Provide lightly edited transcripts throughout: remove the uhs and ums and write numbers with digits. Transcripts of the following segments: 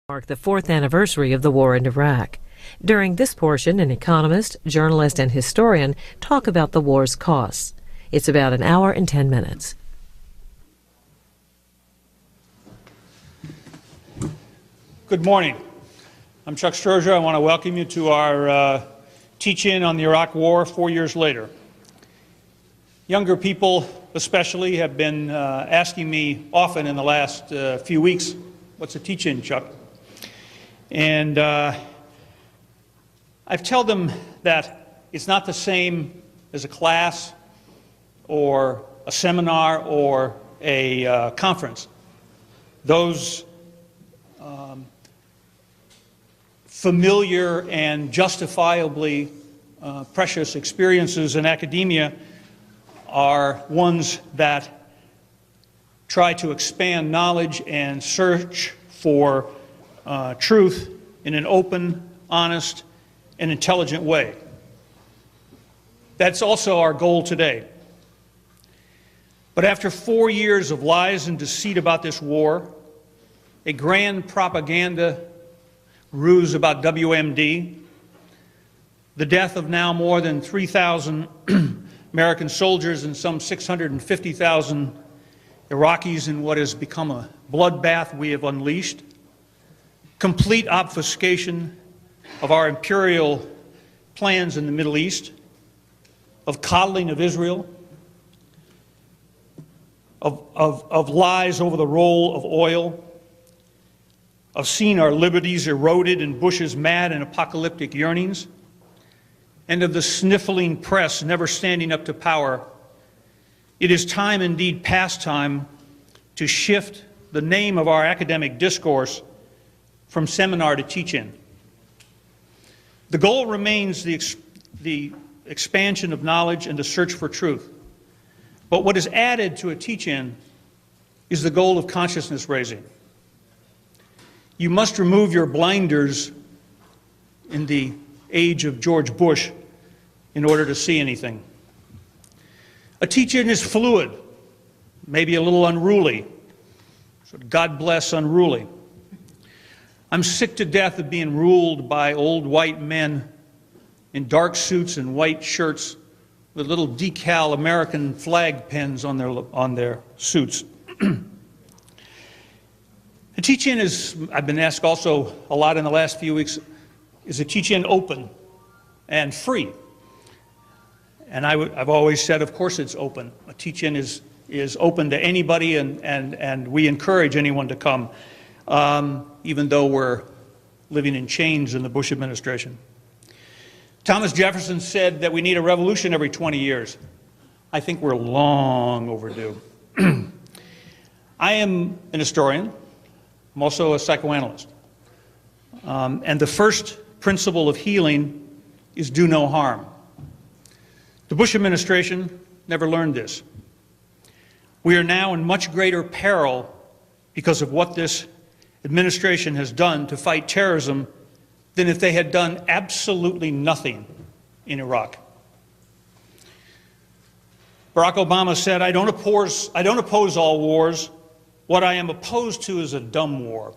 Mark the fourth anniversary of the war in Iraq. During this portion, an economist, journalist, and historian talk about the war's costs. It's about an hour and 10 minutes. Good morning. I'm Chuck Sturger. I want to welcome you to our teach-in on the Iraq War 4 years later. Younger people especially have been asking me often in the last few weeks, what's a teach-in, Chuck? And I've told them that it's not the same as a class or a seminar or a conference. Those familiar and justifiably precious experiences in academia are ones that try to expand knowledge and search for truth in an open, honest, and intelligent way. That's also our goal today. But after 4 years of lies and deceit about this war, a grand propaganda ruse about WMD, the death of now more than 3,000 American soldiers and some 650,000 Iraqis in what has become a bloodbath we have unleashed, complete obfuscation of our imperial plans in the Middle East, of coddling of Israel, of lies over the role of oil, of seeing our liberties eroded in Bush's mad and apocalyptic yearnings, and of the sniffling press never standing up to power. It is time, indeed past time, to shift the name of our academic discourse from seminar to teach-in. The goal remains the expansion of knowledge and the search for truth. But what is added to a teach-in is the goal of consciousness raising. You must remove your blinders in the age of George Bush in order to see anything. A teach-in is fluid, maybe a little unruly. So God bless unruly. I'm sick to death of being ruled by old white men in dark suits and white shirts with little decal American flag pens on their suits. A teach-in is, I've been asked also a lot in the last few weeks, is a teach-in open and free? And I've always said, of course it's open. A teach-in is open to anybody, and we encourage anyone to come, even though we're living in chains in the Bush administration. Thomas Jefferson said that we need a revolution every 20 years. I think we're long overdue. I am an historian. I'm also a psychoanalyst. And the first principle of healing is do no harm. The Bush administration never learned this. We are now in much greater peril because of what this administration has done to fight terrorism than if they had done absolutely nothing in Iraq. Barack Obama said, I don't oppose all wars. What I am opposed to is a dumb war.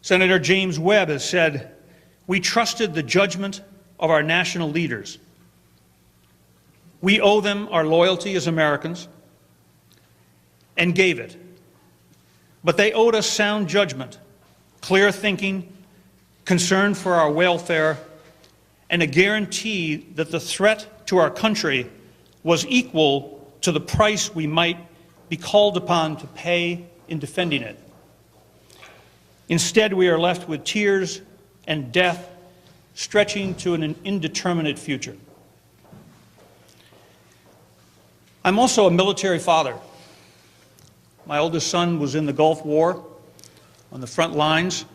Senator James Webb has said, we trusted the judgment of our national leaders. We owe them our loyalty as Americans and gave it. But they owed us sound judgment, clear thinking, concern for our welfare, and a guarantee that the threat to our country was equal to the price we might be called upon to pay in defending it. Instead, we are left with tears and death stretching to an indeterminate future. I'm also a military father. My oldest son was in the Gulf War on the front lines,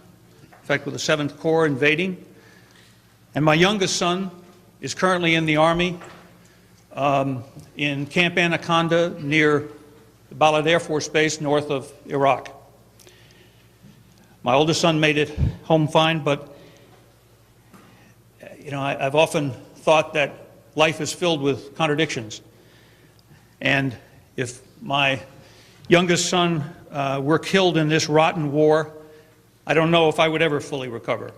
in fact with the 7th Corps invading. And my youngest son is currently in the Army in Camp Anaconda near the Balad Air Force Base north of Iraq. My oldest son made it home fine, but I've often thought that life is filled with contradictions. And if my youngest son were killed in this rotten war, I don't know if I would ever fully recover.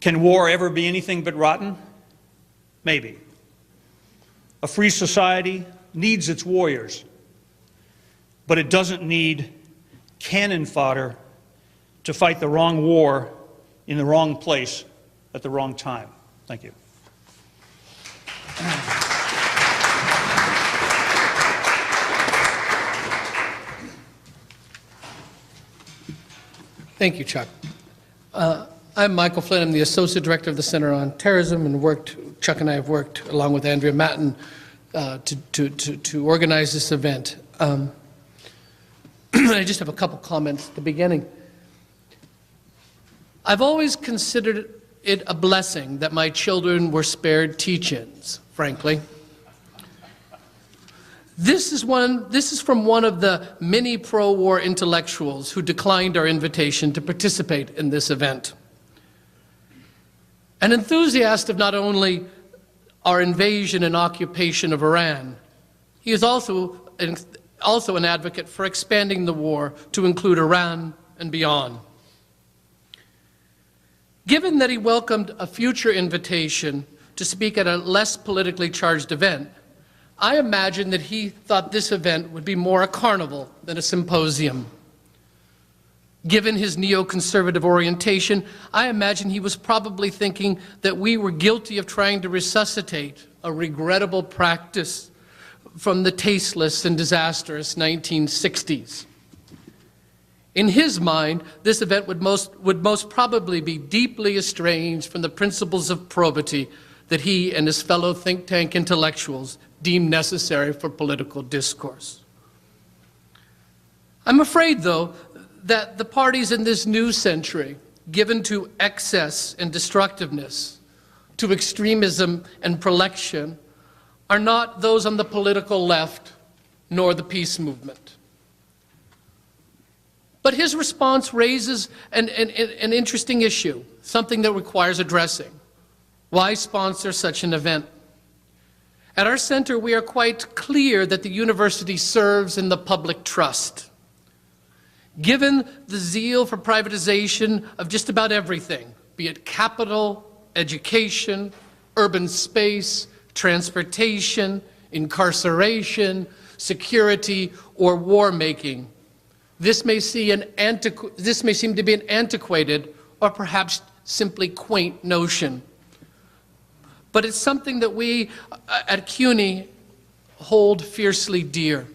Can war ever be anything but rotten? Maybe. A free society needs its warriors, but it doesn't need cannon fodder to fight the wrong war in the wrong place at the wrong time. Thank you. Thank you, Chuck. I'm Michael Flynn. I'm the Associate Director of the Center on Terrorism, and Chuck and I have worked along with Andrea Matten to organize this event. I just have a couple comments at the beginning. I've always considered it a blessing that my children were spared teach-ins, frankly. This is from one of the many pro-war intellectuals who declined our invitation to participate in this event. An enthusiast of not only our invasion and occupation of Iran, he is also an advocate for expanding the war to include Iran and beyond. Given that he welcomed a future invitation to speak at a less politically charged event, I imagine that he thought this event would be more a carnival than a symposium. Given his neoconservative orientation, I imagine he was probably thinking that we were guilty of trying to resuscitate a regrettable practice from the tasteless and disastrous 1960s. In his mind, this event would most probably be deeply estranged from the principles of probity that he and his fellow think tank intellectuals deem necessary for political discourse. I'm afraid, though, that the parties in this new century, given to excess and destructiveness, to extremism and prelection, are not those on the political left nor the peace movement. But his response raises an interesting issue, something that requires addressing. Why sponsor such an event? At our center, we are quite clear that the university serves in the public trust. Given the zeal for privatization of just about everything, be it capital, education, urban space, transportation, incarceration, security, or war making, this may seem to be an antiquated or perhaps simply quaint notion. But it's something that we at CUNY hold fiercely dear.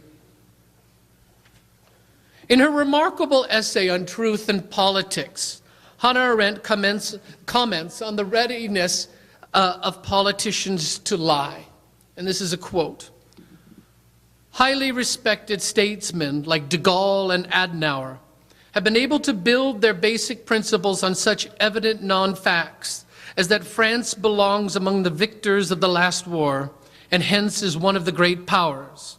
In her remarkable essay on truth and politics, Hannah Arendt comments on the readiness of politicians to lie. And this is a quote. Highly respected statesmen like de Gaulle and Adenauer have been able to build their basic principles on such evident non-facts as that France belongs among the victors of the last war and hence is one of the great powers,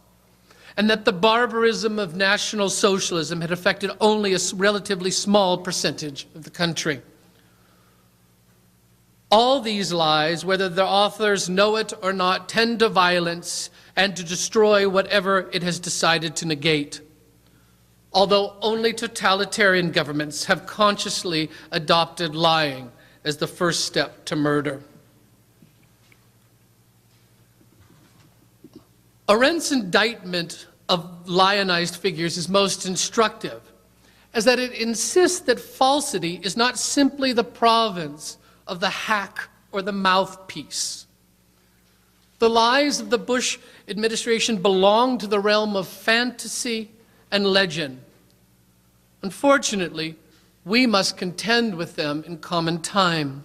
and that the barbarism of National Socialism had affected only a relatively small percentage of the country. All these lies, whether their authors know it or not, tend to violence and to destroy whatever it has decided to negate, although only totalitarian governments have consciously adopted lying as the first step to murder. Arendt's indictment of lionized figures is most instructive, as that it insists that falsity is not simply the province of the hack or the mouthpiece. The lies of the Bush administration belong to the realm of fantasy and legend. Unfortunately, we must contend with them in common time.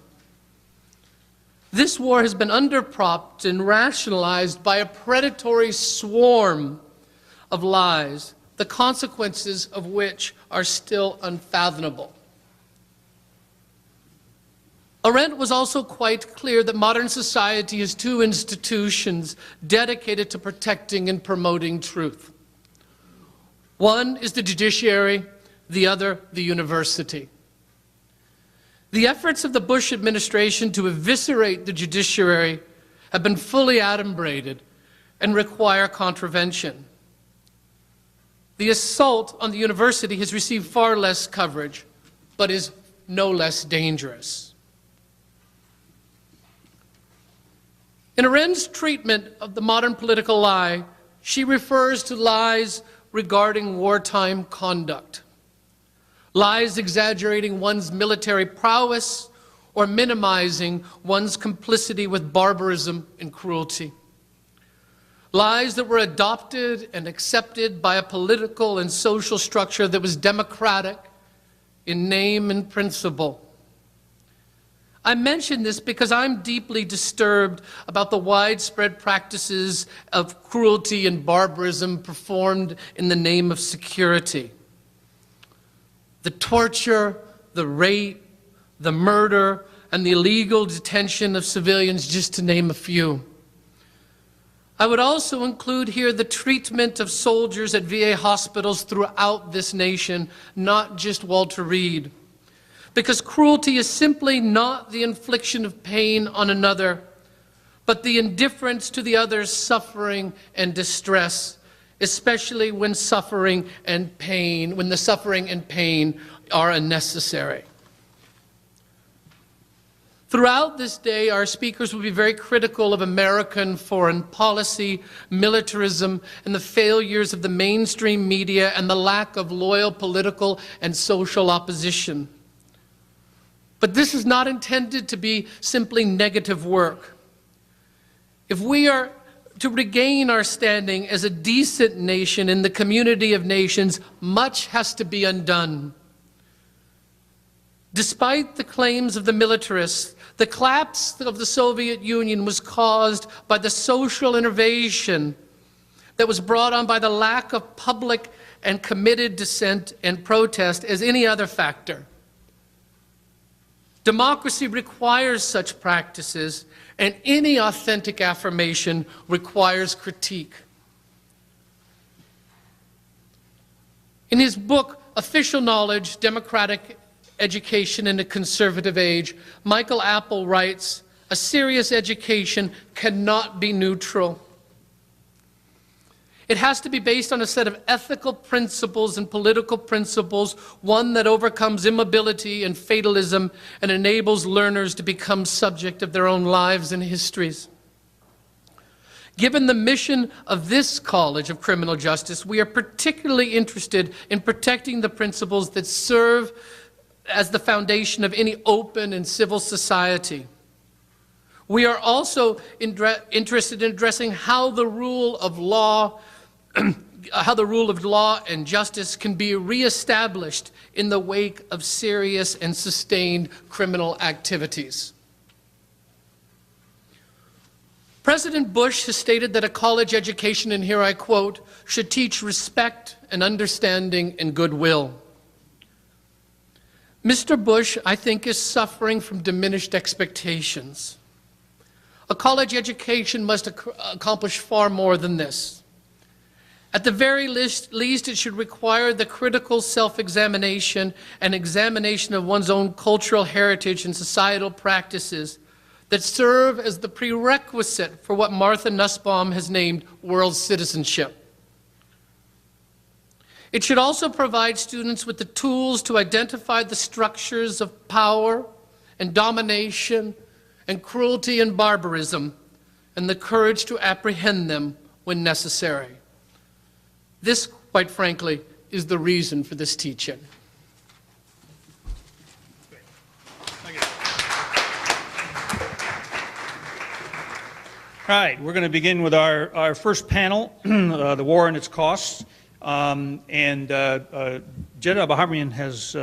This war has been underpropped and rationalized by a predatory swarm of lies, the consequences of which are still unfathomable. Arendt was also quite clear that modern society has two institutions dedicated to protecting and promoting truth. One is the judiciary, the other, the university. The efforts of the Bush administration to eviscerate the judiciary have been fully adumbrated and require contravention. The assault on the university has received far less coverage, but is no less dangerous. In Arendt's treatment of the modern political lie, she refers to lies regarding wartime conduct. Lies exaggerating one's military prowess or minimizing one's complicity with barbarism and cruelty. Lies that were adopted and accepted by a political and social structure that was democratic in name and principle. I mention this because I'm deeply disturbed about the widespread practices of cruelty and barbarism performed in the name of security. The torture, the rape, the murder, and the illegal detention of civilians, just to name a few. I would also include here the treatment of soldiers at VA hospitals throughout this nation, not just Walter Reed. Because cruelty is simply not the infliction of pain on another, but the indifference to the other's suffering and distress, especially when the suffering and pain are unnecessary. Throughout this day, our speakers will be very critical of American foreign policy, militarism, and the failures of the mainstream media and the lack of loyal political and social opposition. But this is not intended to be simply negative work. If we are to regain our standing as a decent nation in the community of nations, much has to be undone. Despite the claims of the militarists, the collapse of the Soviet Union was caused by the social innovation that was brought on by the lack of public and committed dissent and protest as any other factor. Democracy requires such practices, and any authentic affirmation requires critique. In his book, Official Knowledge, Democratic Education in a Conservative Age, Michael Apple writes, "A serious education cannot be neutral. It has to be based on a set of ethical principles and political principles, one that overcomes immobility and fatalism and enables learners to become subject of their own lives and histories." Given the mission of this College of Criminal Justice, we are particularly interested in protecting the principles that serve as the foundation of any open and civil society. We are also interested in addressing how the rule of law and justice can be reestablished in the wake of serious and sustained criminal activities. President Bush has stated that a college education, and here I quote, should teach respect and understanding and goodwill. Mr. Bush, I think, is suffering from diminished expectations. A college education must accomplish far more than this. At the very least, it should require the critical self-examination and examination of one's own cultural heritage and societal practices that serve as the prerequisite for what Martha Nussbaum has named world citizenship. It should also provide students with the tools to identify the structures of power and domination and cruelty and barbarism, and the courage to apprehend them when necessary. This, quite frankly, is the reason for this teaching. Thank you. All right, we're going to begin with our first panel, the war and its costs. Jed Abrahamian has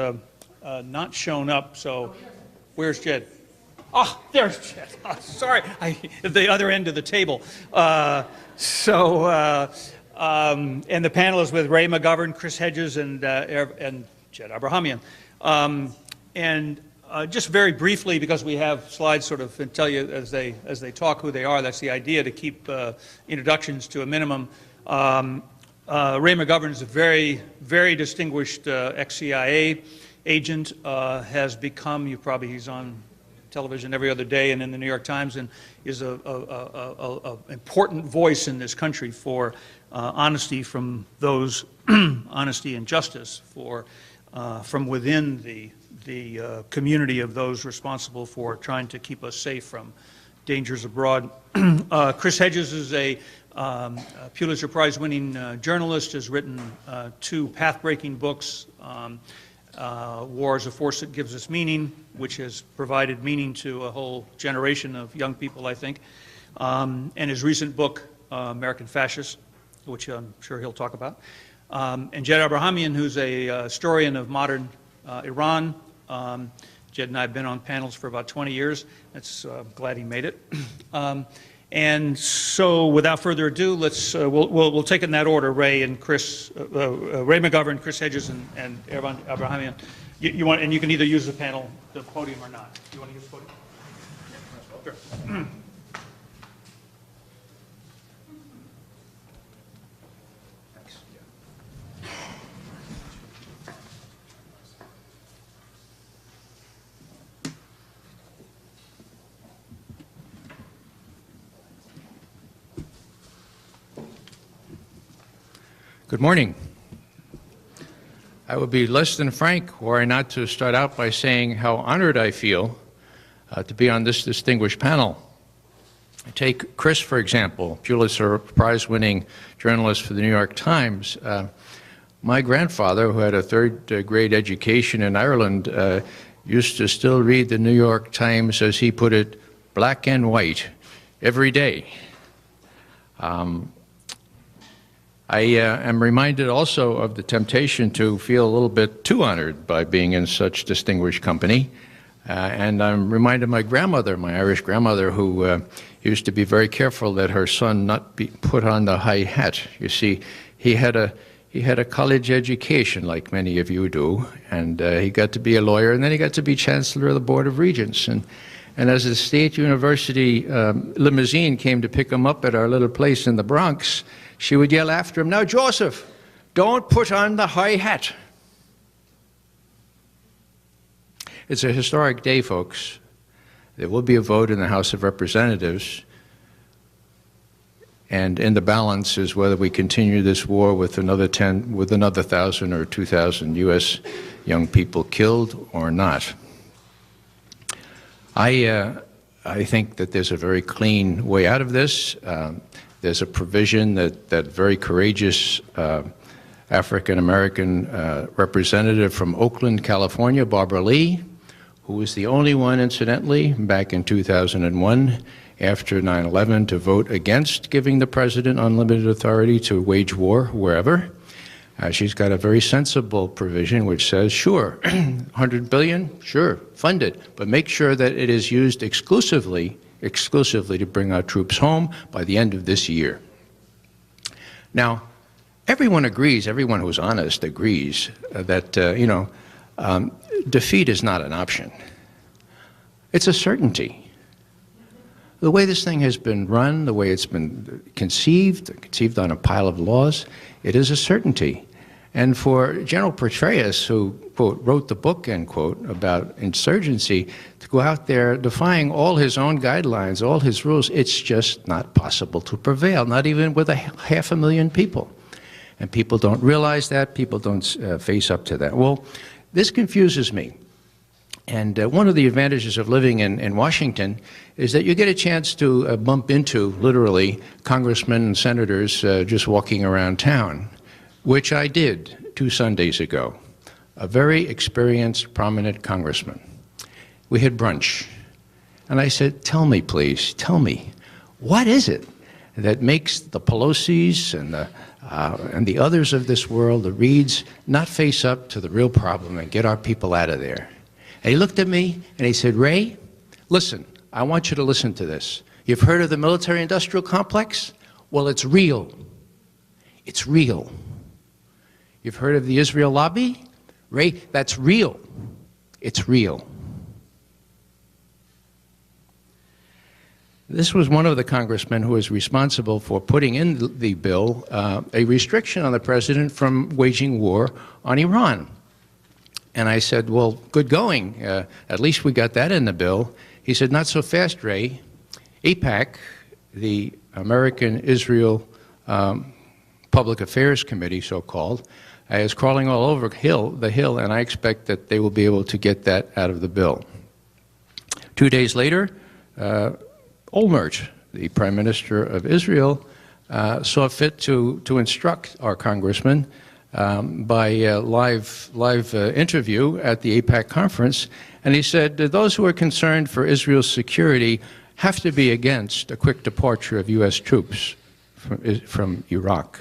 not shown up, so where's Jed? Oh, there's Jed. Oh, sorry, at the other end of the table. And the panel is with Ray McGovern, Chris Hedges, and Jed Abrahamian. Just very briefly, because we have slides sort of tell you as they talk who they are. That's the idea, to keep introductions to a minimum. Ray McGovern is a very, very distinguished ex-CIA agent, has become, he's on television every other day and in the New York Times, and is a important voice in this country for honesty from those, honesty and justice from within the community of those responsible for trying to keep us safe from dangers abroad. Chris Hedges is a Pulitzer Prize-winning journalist, has written 2 path-breaking books, War is a Force That Gives Us Meaning, which has provided meaning to a whole generation of young people, I think, and his recent book, American Fascist, which I'm sure he'll talk about, and Jed Abrahamian, who's a historian of modern Iran. Jed and I have been on panels for about 20 years. I'm glad he made it. And so, without further ado, we'll take it in that order. Ray and Chris, Ray McGovern, Chris Hedges, and Ervan Abrahamian. You want, and you can either use the podium or not. You want to use the podium? Sure. Good morning. I would be less than frank were I not to start out by saying how honored I feel to be on this distinguished panel. Take Chris, for example, Pulitzer Prize-winning journalist for the New York Times. My grandfather, who had a third-grade education in Ireland, used to still read the New York Times, as he put it, black and white, every day. I am reminded also of the temptation to feel a little bit too honored by being in such distinguished company. And I'm reminded of my grandmother, my Irish grandmother, who used to be very careful that her son not be put on the high hat. You see, he had a college education, like many of you do, and he got to be a lawyer, and then he got to be Chancellor of the Board of Regents. And as the State University limousine came to pick him up at our little place in the Bronx, she would yell after him, "Now, Joseph, don't put on the high hat." It's a historic day, folks. There will be a vote in the House of Representatives, and in the balance is whether we continue this war with another 1,000 or 2,000 U.S. young people killed or not. I think that there's a very clean way out of this. There's a provision that very courageous African-American representative from Oakland, California, Barbara Lee, who was the only one, incidentally, back in 2001, after 9/11, to vote against giving the president unlimited authority to wage war wherever. She's got a very sensible provision which says, sure, $100 billion, sure, fund it, but make sure that it is used exclusively to bring our troops home by the end of this year. Now, everyone agrees, everyone who's honest agrees that, defeat is not an option. It's a certainty. The way this thing has been run, the way it's been conceived on a pile of laws, it is a certainty. And for General Petraeus, who, quote, wrote the book, end quote, about insurgency, to go out there defying all his own guidelines, all his rules, it's just not possible to prevail, not even with 500,000 people. And people don't realize that, people don't face up to that. Well, this confuses me. And one of the advantages of living in Washington is that you get a chance to bump into, literally, congressmen and senators just walking around town, which I did 2 Sundays ago. A very experienced, prominent congressman. We had brunch. And I said, tell me, please, tell me, what is it that makes the Pelosi's and the others of this world, the Reeds, not face up to the real problem and get our people out of there? And he looked at me and he said, Ray, listen, I want you to listen to this. You've heard of the military-industrial complex? Well, it's real. It's real. You've heard of the Israel lobby? Ray, that's real. It's real. This was one of the congressmen who was responsible for putting in the bill a restriction on the president from waging war on Iran. And I said, well, good going. At least we got that in the bill. He said, not so fast, Ray. AIPAC, the American-Israel Public Affairs Committee, so-called, is crawling all over the hill, and I expect that they will be able to get that out of the bill. 2 days later, Olmert, the Prime Minister of Israel, saw fit to instruct our congressman by live interview at the AIPAC conference, and he said, those who are concerned for Israel's security have to be against a quick departure of U.S. troops from Iraq.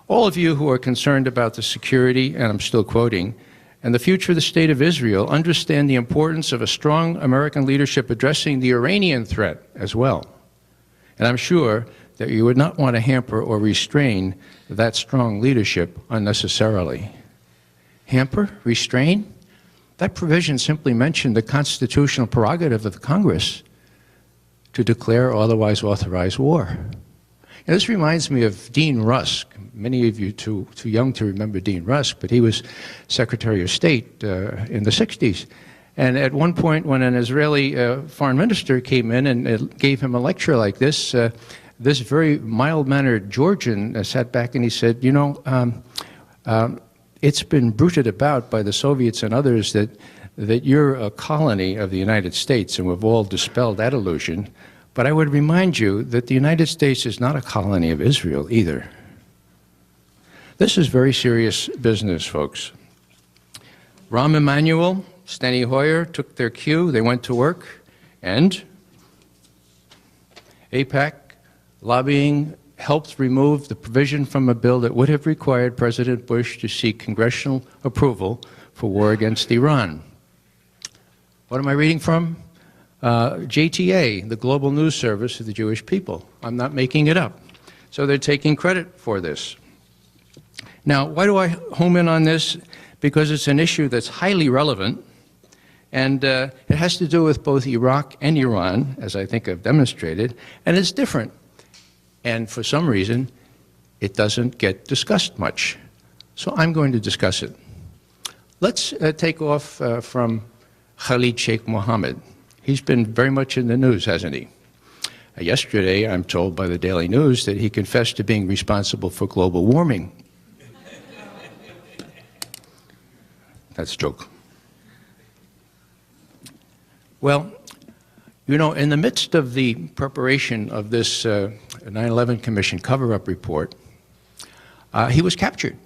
All of you who are concerned about the security, and I'm still quoting, and the future of the state of Israel understand the importance of a strong American leadership addressing the Iranian threat as well. And I'm sure that you would not want to hamper or restrain that strong leadership unnecessarily. Hamper? Restrain? That provision simply mentioned the constitutional prerogative of the Congress to declare or otherwise authorize war. And this reminds me of Dean Rusk. Many of you too young to remember Dean Rusk, but he was Secretary of State in the 60s. And at one point when an Israeli foreign minister came in and gave him a lecture like this, this very mild-mannered Georgian sat back and he said, you know, it's been bruited about by the Soviets and others that you're a colony of the United States, and we've all dispelled that illusion. But I would remind you that the United States is not a colony of Israel either. This is very serious business, folks. Rahm Emanuel, Steny Hoyer took their cue, they went to work, and AIPAC lobbying helped remove the provision from a bill that would have required President Bush to seek congressional approval for war against Iran. What am I reading from? JTA, the global news service of the Jewish people. I'm not making it up. So they're taking credit for this. Now, why do I home in on this? Because it's an issue that's highly relevant, and it has to do with both Iraq and Iran, as I think I've demonstrated, and it's different. And for some reason, it doesn't get discussed much. So I'm going to discuss it. Let's take off from Khalid Sheikh Mohammed. He's been very much in the news, hasn't he? Yesterday, I'm told by the Daily News that he confessed to being responsible for global warming. That's a joke. Well, you know, in the midst of the preparation of this 9/11 Commission cover-up report, he was captured.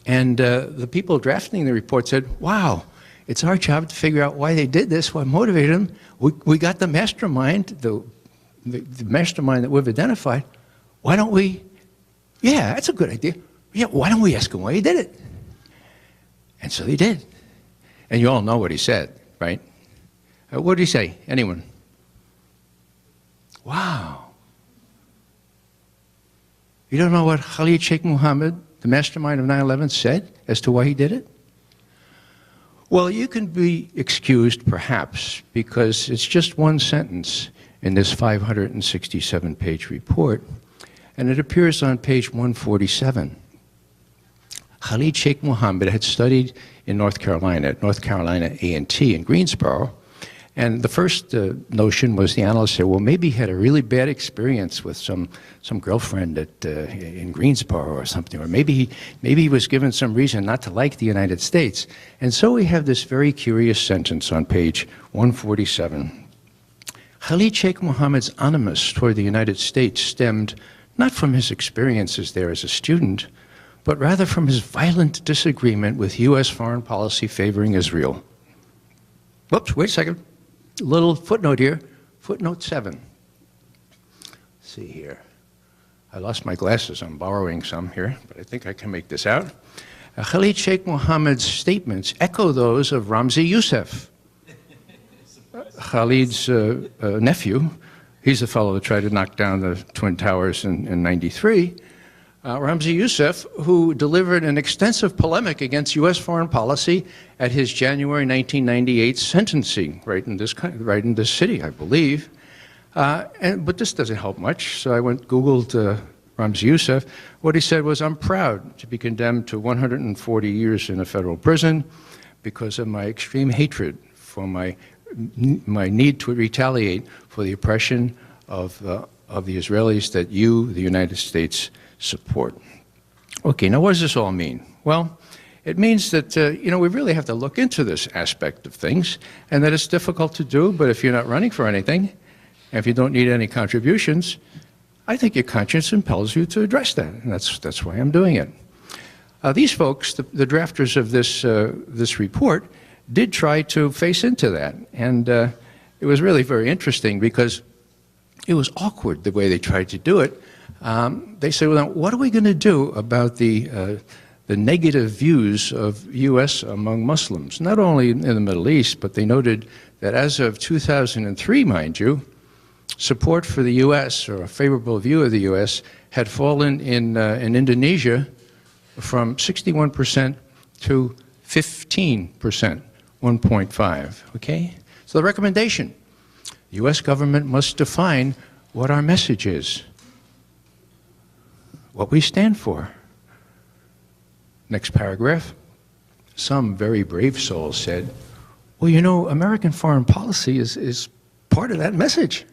And the people drafting the report said, wow, it's our job to figure out why they did this, what motivated them. We got the mastermind, the mastermind that we've identified. Why don't we, yeah, that's a good idea. Yeah, why don't we ask him why he did it? And so they did. And you all know what he said, right? What did he say? Anyone? Wow. You don't know what Khalid Sheikh Mohammed, the mastermind of 9/11, said as to why he did it? Well, you can be excused, perhaps, because it's just one sentence in this 567-page report, and it appears on page 147. Khalid Sheikh Mohammed had studied in North Carolina, at North Carolina A&T in Greensboro, and the first notion was the analyst said, well, maybe he had a really bad experience with some girlfriend in Greensboro or something, or maybe he was given some reason not to like the United States. And so we have this very curious sentence on page 147. Khalid Sheikh Mohammed's animus toward the United States stemmed not from his experiences there as a student, but rather from his violent disagreement with U.S. foreign policy favoring Israel. Whoops, wait a second. A little footnote here, footnote 7. Let's see here. I lost my glasses, I'm borrowing some here, but I think I can make this out. Khalid Sheikh Mohammed's statements echo those of Ramzi Youssef, Khalid's nephew. He's the fellow that tried to knock down the Twin Towers in 93. Ramzi Youssef, who delivered an extensive polemic against U.S. foreign policy at his January 1998 sentencing, right in this city, I believe. But this doesn't help much, so I Googled Ramzi Youssef. What he said was, I'm proud to be condemned to 140 years in a federal prison because of my extreme hatred for my my need to retaliate for the oppression of the Israelis that you, the United States, support. Okay, now what does this all mean? Well, it means that, we really have to look into this aspect of things, and that it's difficult to do, but if you're not running for anything, and if you don't need any contributions, I think your conscience impels you to address that, and that's why I'm doing it. These folks, the drafters of this report, did try to face into that, and it was really very interesting because it was awkward the way they tried to do it. They said, well, now, what are we going to do about the negative views of U.S. among Muslims, not only in the Middle East, but they noted that as of 2003, mind you, support for the U.S. or a favorable view of the U.S. had fallen in Indonesia from 61% to 15%, 1.5, okay? So the recommendation, the U.S. government must define what our message is, what we stand for. Next paragraph, some very brave soul said, well, American foreign policy is part of that message.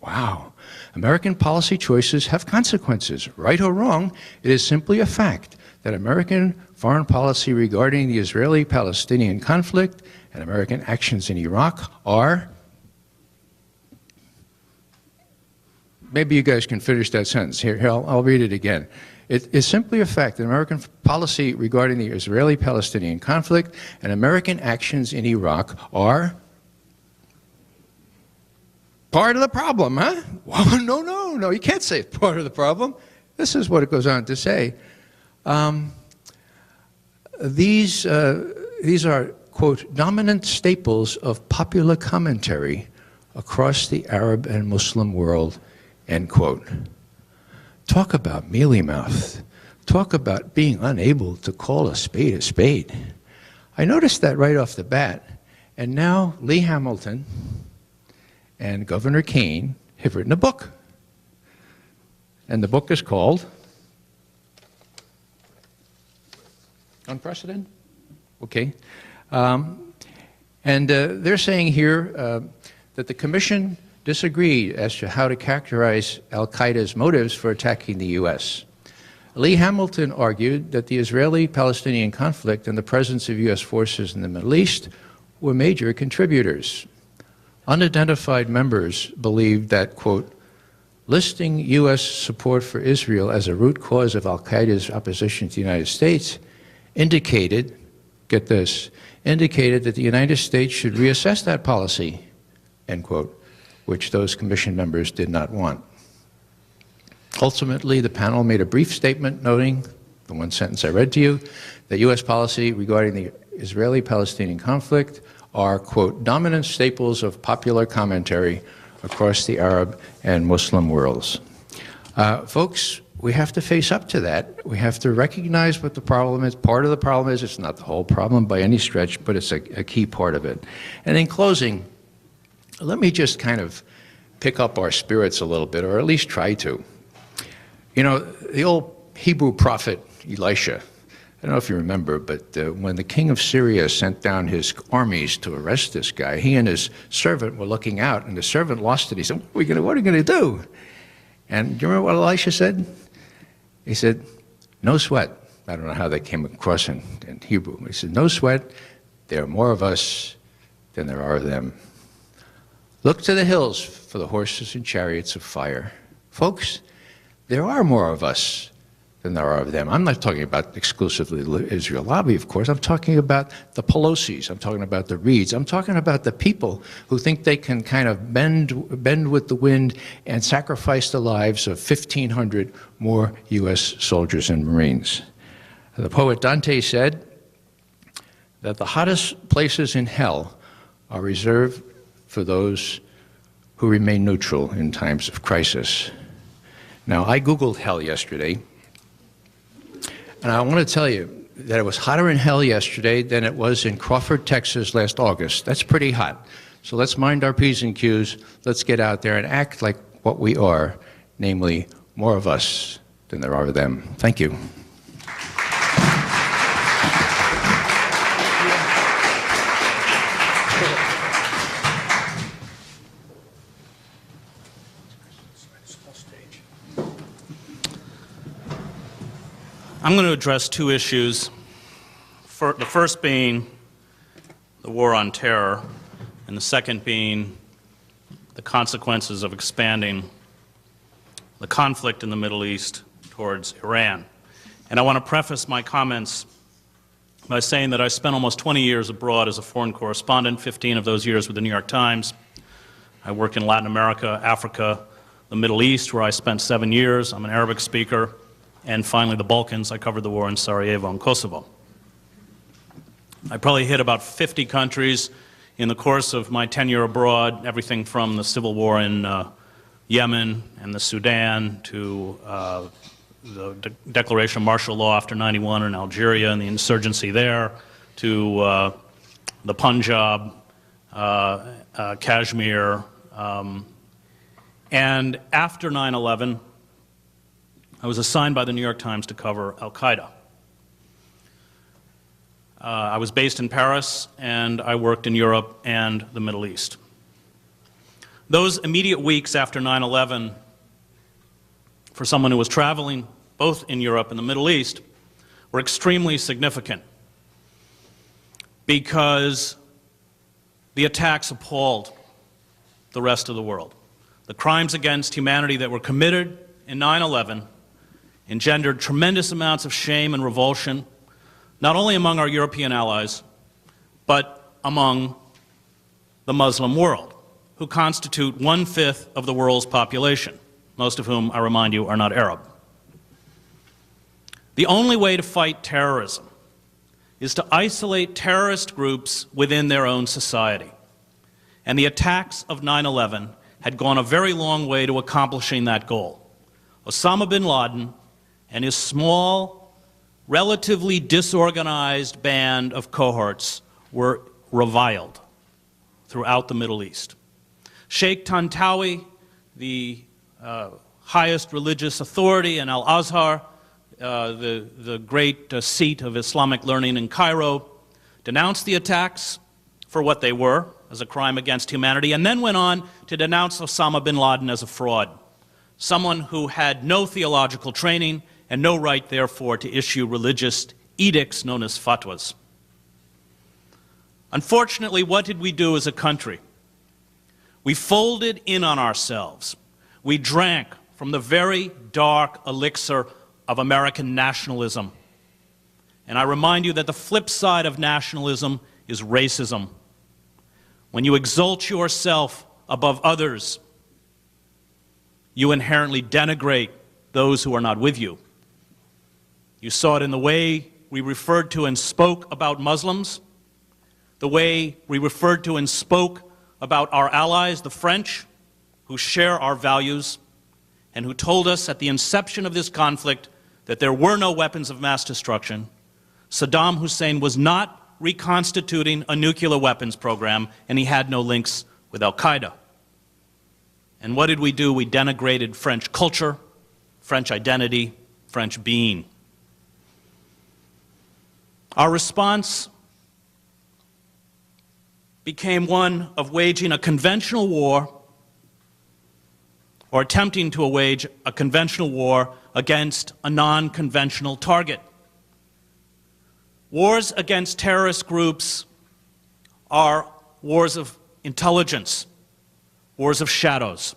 Wow. American policy choices have consequences. Right or wrong, it is simply a fact that American foreign policy regarding the Israeli-Palestinian conflict and American actions in Iraq are... Maybe you guys can finish that sentence. Here, I'll read it again. It is simply a fact that American policy regarding the Israeli-Palestinian conflict and American actions in Iraq are part of the problem, huh? Well, no, you can't say it's part of the problem. This is what it goes on to say. These are, quote, dominant staples of popular commentary across the Arab and Muslim world, end quote. Talk about mealy-mouthed. Talk about being unable to call a spade a spade. I noticed that right off the bat. And now Lee Hamilton and Governor Kane have written a book. And the book is called Unprecedented? Okay. They're saying here that the commission disagreed as to how to characterize al-Qaeda's motives for attacking the U.S. Lee Hamilton argued that the Israeli-Palestinian conflict and the presence of U.S. forces in the Middle East were major contributors. Unidentified members believed that, quote, listing U.S. support for Israel as a root cause of al-Qaeda's opposition to the United States indicated, get this, indicated that the United States should reassess that policy, end quote, which those commission members did not want. Ultimately, the panel made a brief statement noting, the one sentence I read to you, that U.S. policy regarding the Israeli-Palestinian conflict are, quote, dominant staples of popular commentary across the Arab and Muslim worlds. Folks, we have to face up to that. We have to recognize what the problem is. Part of the problem is, it's not the whole problem by any stretch, but it's a key part of it. And in closing, let me just kind of pick up our spirits a little bit, or at least try to. The old Hebrew prophet Elisha, I don't know if you remember, but when the king of Syria sent down his armies to arrest this guy, he and his servant were looking out, and the servant lost it. He said, what are you going to do? And do you remember what Elisha said? He said, no sweat. I don't know how that came across in Hebrew. He said, no sweat. There are more of us than there are of them. Look to the hills for the horses and chariots of fire. Folks, there are more of us than there are of them. I'm not talking about exclusively the Israel lobby, of course. I'm talking about the Pelosi's. I'm talking about the Reeds. I'm talking about the people who think they can kind of bend with the wind and sacrifice the lives of 1,500 more U.S. soldiers and Marines. The poet Dante said that the hottest places in hell are reserved for those who remain neutral in times of crisis. Now, I Googled hell yesterday, and I want to tell you that it was hotter in hell yesterday than it was in Crawford, Texas last August. That's pretty hot. So let's mind our P's and Q's. Let's get out there and act like what we are, namely more of us than there are of them. Thank you. I'm going to address two issues. The first being the war on terror, and the second being the consequences of expanding the conflict in the Middle East towards Iran. And I want to preface my comments by saying that I spent almost 20 years abroad as a foreign correspondent, 15 of those years with the New York Times. I worked in Latin America, Africa, the Middle East, where I spent 7 years. I'm an Arabic speaker. And finally, the Balkans. I covered the war in Sarajevo and Kosovo. I probably hit about 50 countries in the course of my tenure abroad, everything from the civil war in Yemen and the Sudan to the declaration of martial law after 91 in Algeria and the insurgency there, to the Punjab, Kashmir, and after 9/11, I was assigned by the New York Times to cover Al-Qaeda. I was based in Paris, and I worked in Europe and the Middle East. Those immediate weeks after 9/11, for someone who was traveling both in Europe and the Middle East, were extremely significant because the attacks appalled the rest of the world. The crimes against humanity that were committed in 9/11 engendered tremendous amounts of shame and revulsion, not only among our European allies, but among the Muslim world, who constitute 1/5 of the world's population, most of whom, I remind you, are not Arab. The only way to fight terrorism is to isolate terrorist groups within their own society. And the attacks of 9/11 had gone a very long way to accomplishing that goal. Osama bin Laden and his small, relatively disorganized band of cohorts were reviled throughout the Middle East. Sheikh Tantawi, the highest religious authority in Al-Azhar, the great seat of Islamic learning in Cairo, denounced the attacks for what they were, as a crime against humanity, and then went on to denounce Osama bin Laden as a fraud, someone who had no theological training and no right, therefore, to issue religious edicts known as fatwas. Unfortunately, what did we do as a country? We folded in on ourselves. We drank from the very dark elixir of American nationalism. And I remind you that the flip side of nationalism is racism. When you exalt yourself above others, you inherently denigrate those who are not with you. You saw it in the way we referred to and spoke about Muslims, the way we referred to and spoke about our allies, the French, who share our values, and who told us at the inception of this conflict that there were no weapons of mass destruction. Saddam Hussein was not reconstituting a nuclear weapons program, and he had no links with Al-Qaeda. And what did we do? We denigrated French culture, French identity, French being. Our response became one of waging a conventional war, or attempting to wage a conventional war against a non-conventional target. Wars against terrorist groups are wars of intelligence, wars of shadows.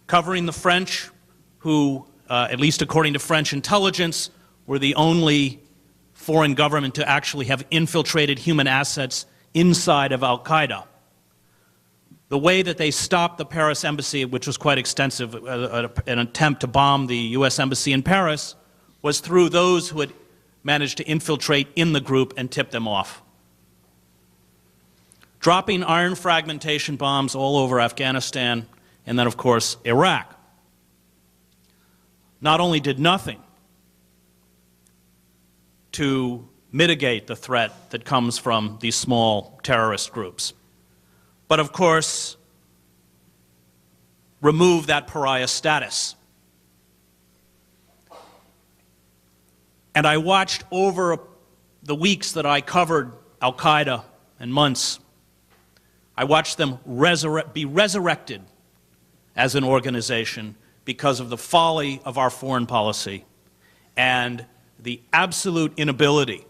Covering the French, who, at least according to French intelligence, were the only foreign government to actually have infiltrated human assets inside of Al-Qaeda. The way that they stopped the Paris embassy, which was quite extensive, an attempt to bomb the U.S. embassy in Paris, was through those who had managed to infiltrate in the group and tip them off. Dropping iron fragmentation bombs all over Afghanistan, and then, of course, Iraq. Not only did nothing to mitigate the threat that comes from these small terrorist groups, but, of course, remove that pariah status. And I watched over the weeks that I covered Al-Qaeda and months, I watched them be resurrected as an organization, because of the folly of our foreign policy and the absolute inability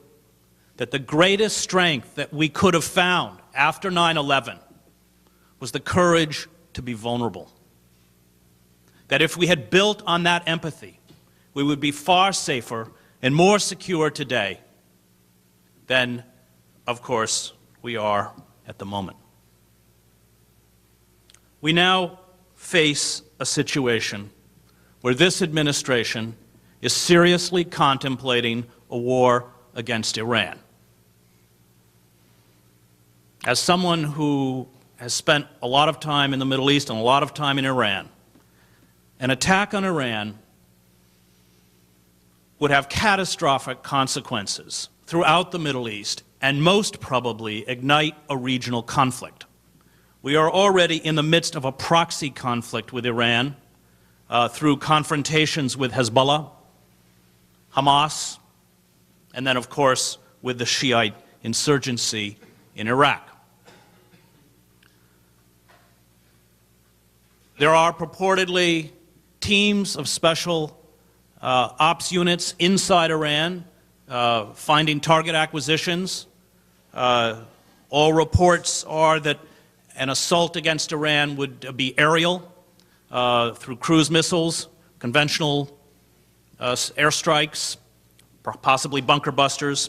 that the greatest strength that we could have found after 9/11 was the courage to be vulnerable. That if we had built on that empathy, we would be far safer and more secure today than, of course, we are at the moment. We now face a situation where this administration is seriously contemplating a war against Iran. As someone who has spent a lot of time in the Middle East and a lot of time in Iran, an attack on Iran would have catastrophic consequences throughout the Middle East and most probably ignite a regional conflict. We are already in the midst of a proxy conflict with Iran through confrontations with Hezbollah, Hamas, and then, of course, with the Shiite insurgency in Iraq. There are purportedly teams of special ops units inside Iran finding target acquisitions. All reports are that an assault against Iran would be aerial through cruise missiles, conventional airstrikes, possibly bunker busters.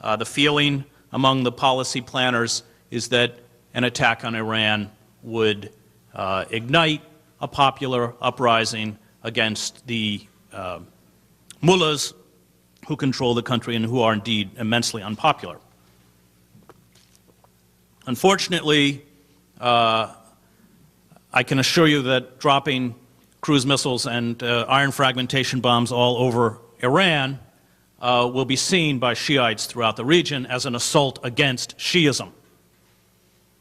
The feeling among the policy planners is that an attack on Iran would ignite a popular uprising against the mullahs who control the country and who are indeed immensely unpopular. Unfortunately, I can assure you that dropping cruise missiles and iron fragmentation bombs all over Iran will be seen by Shiites throughout the region as an assault against Shiism.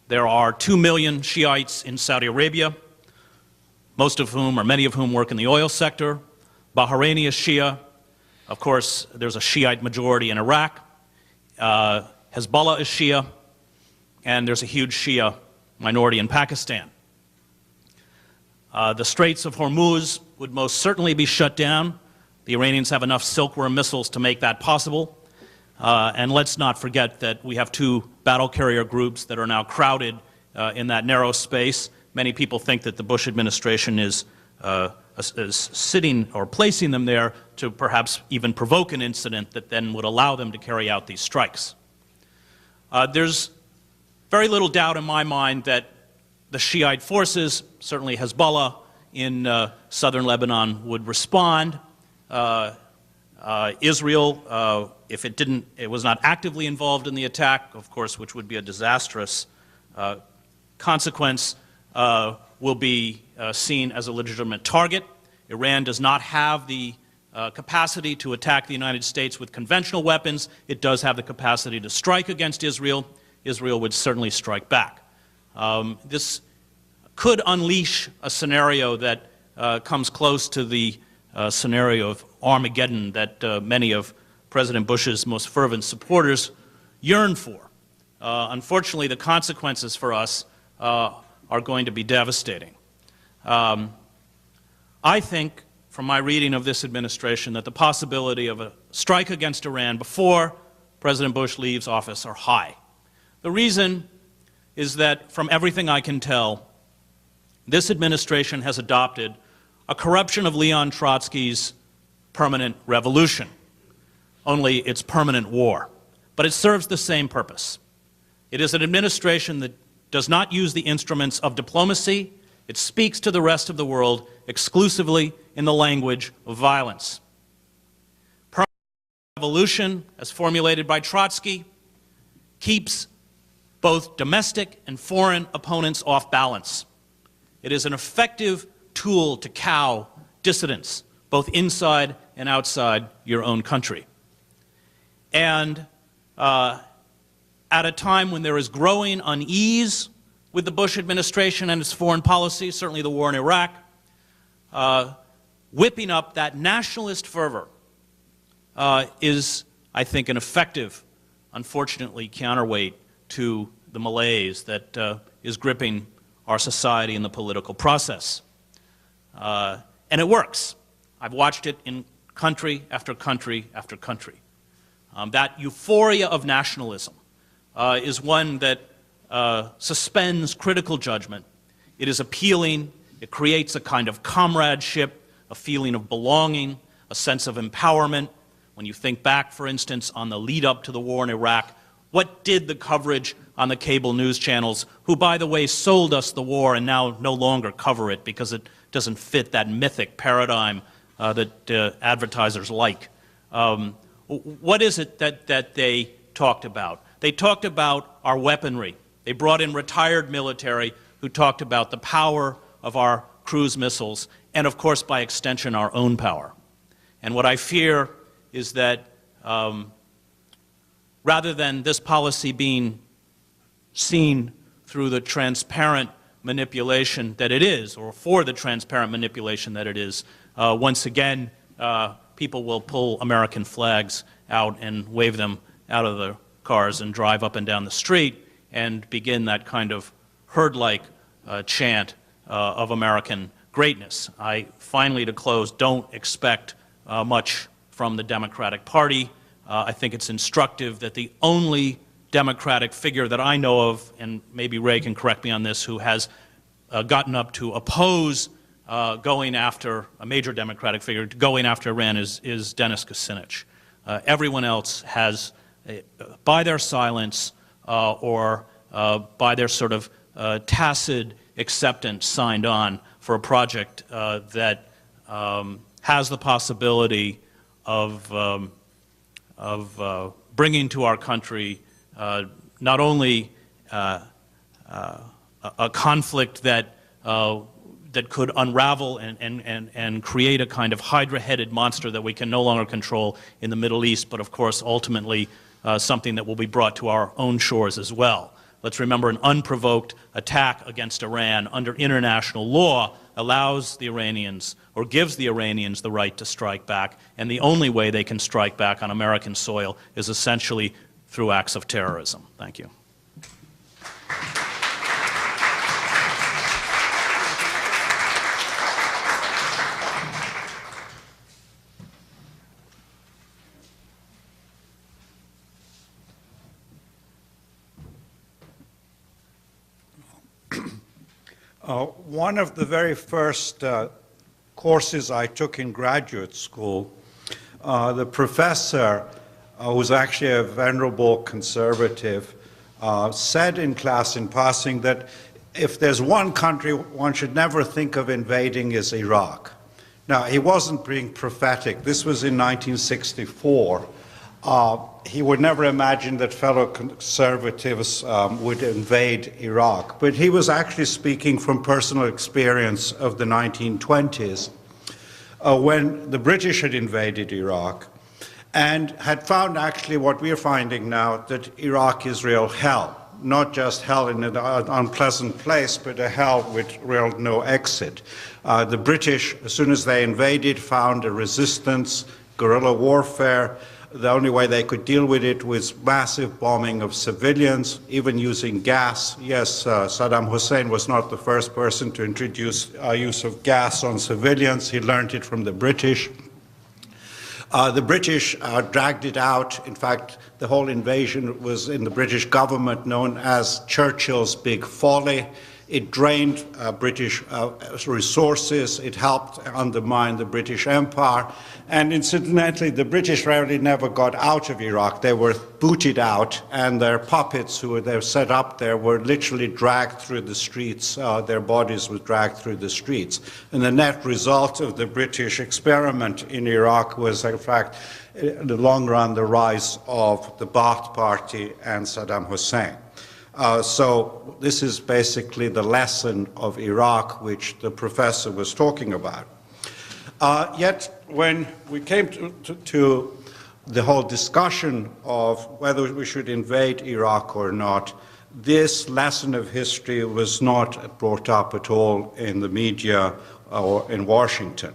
There are 2 million Shiites in Saudi Arabia, most of whom, or many of whom, work in the oil sector. Bahraini is Shia. Of course, there's a Shiite majority in Iraq. Hezbollah is Shia. And there's a huge Shia minority in Pakistan. The Straits of Hormuz would most certainly be shut down. The Iranians have enough Silkworm missiles to make that possible. And let's not forget that we have 2 battle carrier groups that are now crowded in that narrow space. Many people think that the Bush administration is sitting or placing them there to perhaps even provoke an incident that then would allow them to carry out these strikes. There's very little doubt in my mind that the Shiite forces, certainly Hezbollah in southern Lebanon, would respond. Israel, if it was not actively involved in the attack, of course, which would be a disastrous consequence, will be seen as a legitimate target. Iran does not have the capacity to attack the United States with conventional weapons. It does have the capacity to strike against Israel. Israel would certainly strike back. This could unleash a scenario that comes close to the scenario of Armageddon that many of President Bush's most fervent supporters yearn for. Unfortunately, the consequences for us are going to be devastating. I think, from my reading of this administration, that the possibility of a strike against Iran before President Bush leaves office are high. The reason is that, from everything I can tell, this administration has adopted a corruption of Leon Trotsky's permanent revolution. Only it's permanent war. But it serves the same purpose. It is an administration that does not use the instruments of diplomacy. It speaks to the rest of the world exclusively in the language of violence. Permanent revolution, as formulated by Trotsky, keeps both domestic and foreign opponents off balance. It is an effective tool to cow dissidents, both inside and outside your own country. And at a time when there is growing unease with the Bush administration and its foreign policy, certainly the war in Iraq, whipping up that nationalist fervor is, I think, an effective, unfortunately, counterweight to the malaise that is gripping our society and the political process. And it works. I've watched it in country after country after country. That euphoria of nationalism is one that suspends critical judgment. It is appealing. It creates a kind of comradeship, a feeling of belonging, a sense of empowerment. When you think back, for instance, on the lead up to the war in Iraq, what did the coverage on the cable news channels, who, by the way, sold us the war and now no longer cover it because it doesn't fit that mythic paradigm that advertisers like? What is it that they talked about? They talked about our weaponry. They brought in retired military who talked about the power of our cruise missiles and, of course, by extension, our own power. And what I fear is that rather than this policy being seen through the transparent manipulation that it is, or for the transparent manipulation that it is, once again, people will pull American flags out and wave them out of the cars and drive up and down the street and begin that kind of herd-like chant of American greatness. I finally, to close, don't expect much from the Democratic Party. I think it's instructive that the only Democratic figure that I know of, and maybe Ray can correct me on this, who has gotten up to oppose going after a major Democratic figure, going after Iran, is Dennis Kucinich. Everyone else has, by their silence or by their sort of tacit acceptance, signed on for a project that has the possibility of bringing to our country not only a conflict that could unravel and create a kind of hydra-headed monster that we can no longer control in the Middle East, but of course ultimately something that will be brought to our own shores as well. Let's remember, an unprovoked attack against Iran under international law allows the Iranians, or gives the Iranians, the right to strike back, and the only way they can strike back on American soil is essentially through acts of terrorism. Thank you. One of the very first courses I took in graduate school, the professor, who was actually a venerable conservative, said in class in passing that if there's one country one should never think of invading is Iraq. Now, he wasn't being prophetic. This was in 1964. He would never imagine that fellow conservatives would invade Iraq. But he was actually speaking from personal experience of the 1920s when the British had invaded Iraq and had found actually what we're finding now, that Iraq is real hell. Not just hell in an unpleasant place, but a hell with real no exit. The British, as soon as they invaded, found a resistance, guerrilla warfare. The only way they could deal with it was massive bombing of civilians, even using gas. Yes, Saddam Hussein was not the first person to introduce use of gas on civilians. He learned it from the British. The British dragged it out. In fact, the whole invasion was in the British government known as Churchill's Big Folly. It drained British resources. It helped undermine the British Empire. And incidentally, the British really never got out of Iraq. They were booted out, and their puppets who were set up there were literally dragged through the streets. Their bodies were dragged through the streets. And the net result of the British experiment in Iraq was, in fact, in the long run, the rise of the Ba'ath Party and Saddam Hussein. So this is basically the lesson of Iraq, which the professor was talking about. Yet when we came to the whole discussion of whether we should invade Iraq or not, this lesson of history was not brought up at all in the media or in Washington.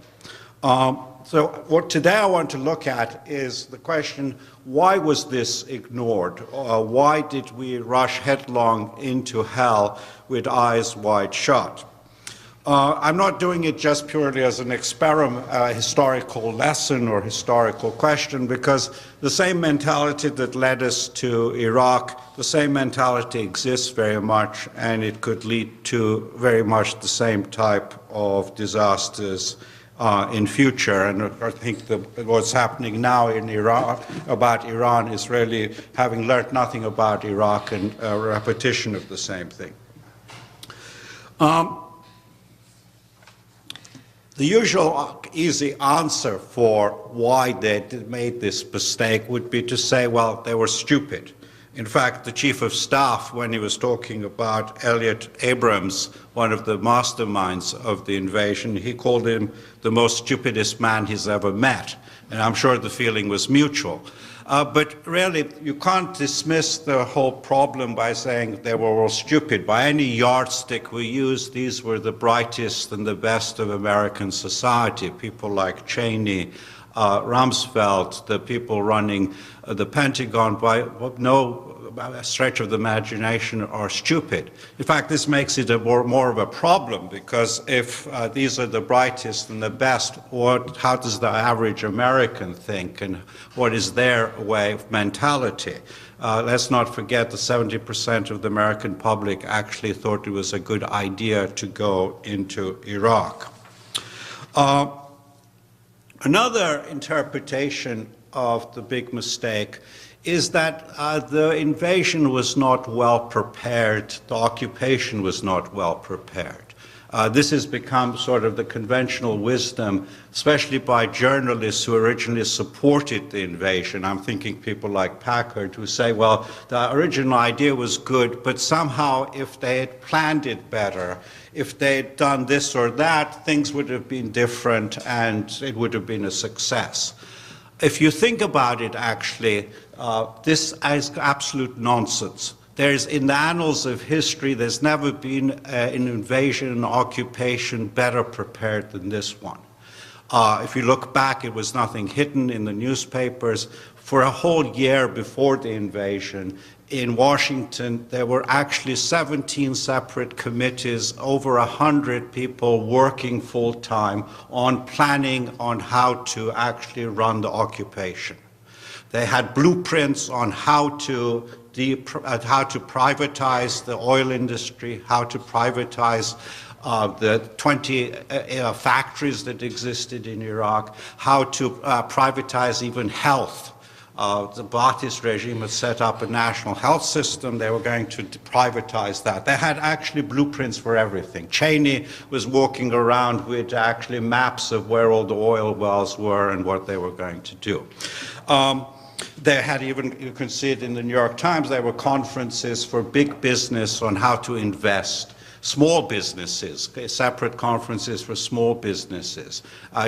So what today I want to look at is the question, why was this ignored? Why did we rush headlong into hell with eyes wide shut? I'm not doing it just purely as an historical lesson or historical question, because the same mentality that led us to Iraq, the same mentality exists very much, and it could lead to very much the same type of disasters in future. And I think what's happening now in Iran about Iran is really having learned nothing about Iraq and a repetition of the same thing. The usual easy answer for why they made this mistake would be to say, well, they were stupid. In fact, the chief of staff, when he was talking about Elliot Abrams, one of the masterminds of the invasion, he called him the most stupidest man he's ever met. And I'm sure the feeling was mutual. But really, you can't dismiss the whole problem by saying they were all stupid. By any yardstick we use, these were the brightest and the best of American society. People like Cheney, Rumsfeld, the people running the Pentagon, by no stretch of the imagination, are stupid. In fact, this makes it more of a problem, because if these are the brightest and the best, how does the average American think, and what is their way of mentality? Let's not forget that 70% of the American public actually thought it was a good idea to go into Iraq. Another interpretation of the big mistake is that the invasion was not well prepared, the occupation was not well prepared. This has become sort of the conventional wisdom, especially by journalists who originally supported the invasion. I'm thinking people like Packard, who say, well, the original idea was good, but somehow if they had planned it better, if they had done this or that, things would have been different and it would have been a success. If you think about it, actually, this is absolute nonsense. In the annals of history, there's never been an invasion, an occupation better prepared than this one. If you look back, it was nothing hidden in the newspapers. For a whole year before the invasion, in Washington, there were actually 17 separate committees, over 100 people working full-time on planning on how to actually run the occupation. They had blueprints on how to privatize the oil industry, how to privatize the 20 factories that existed in Iraq, how to privatize even health. The Ba'athist regime had set up a national health system. They were going to privatize that. They had actually blueprints for everything. Cheney was walking around with actually maps of where all the oil wells were and what they were going to do. They had even, you can see it in the New York Times, there were conferences for big business on how to invest. Small businesses, separate conferences for small businesses.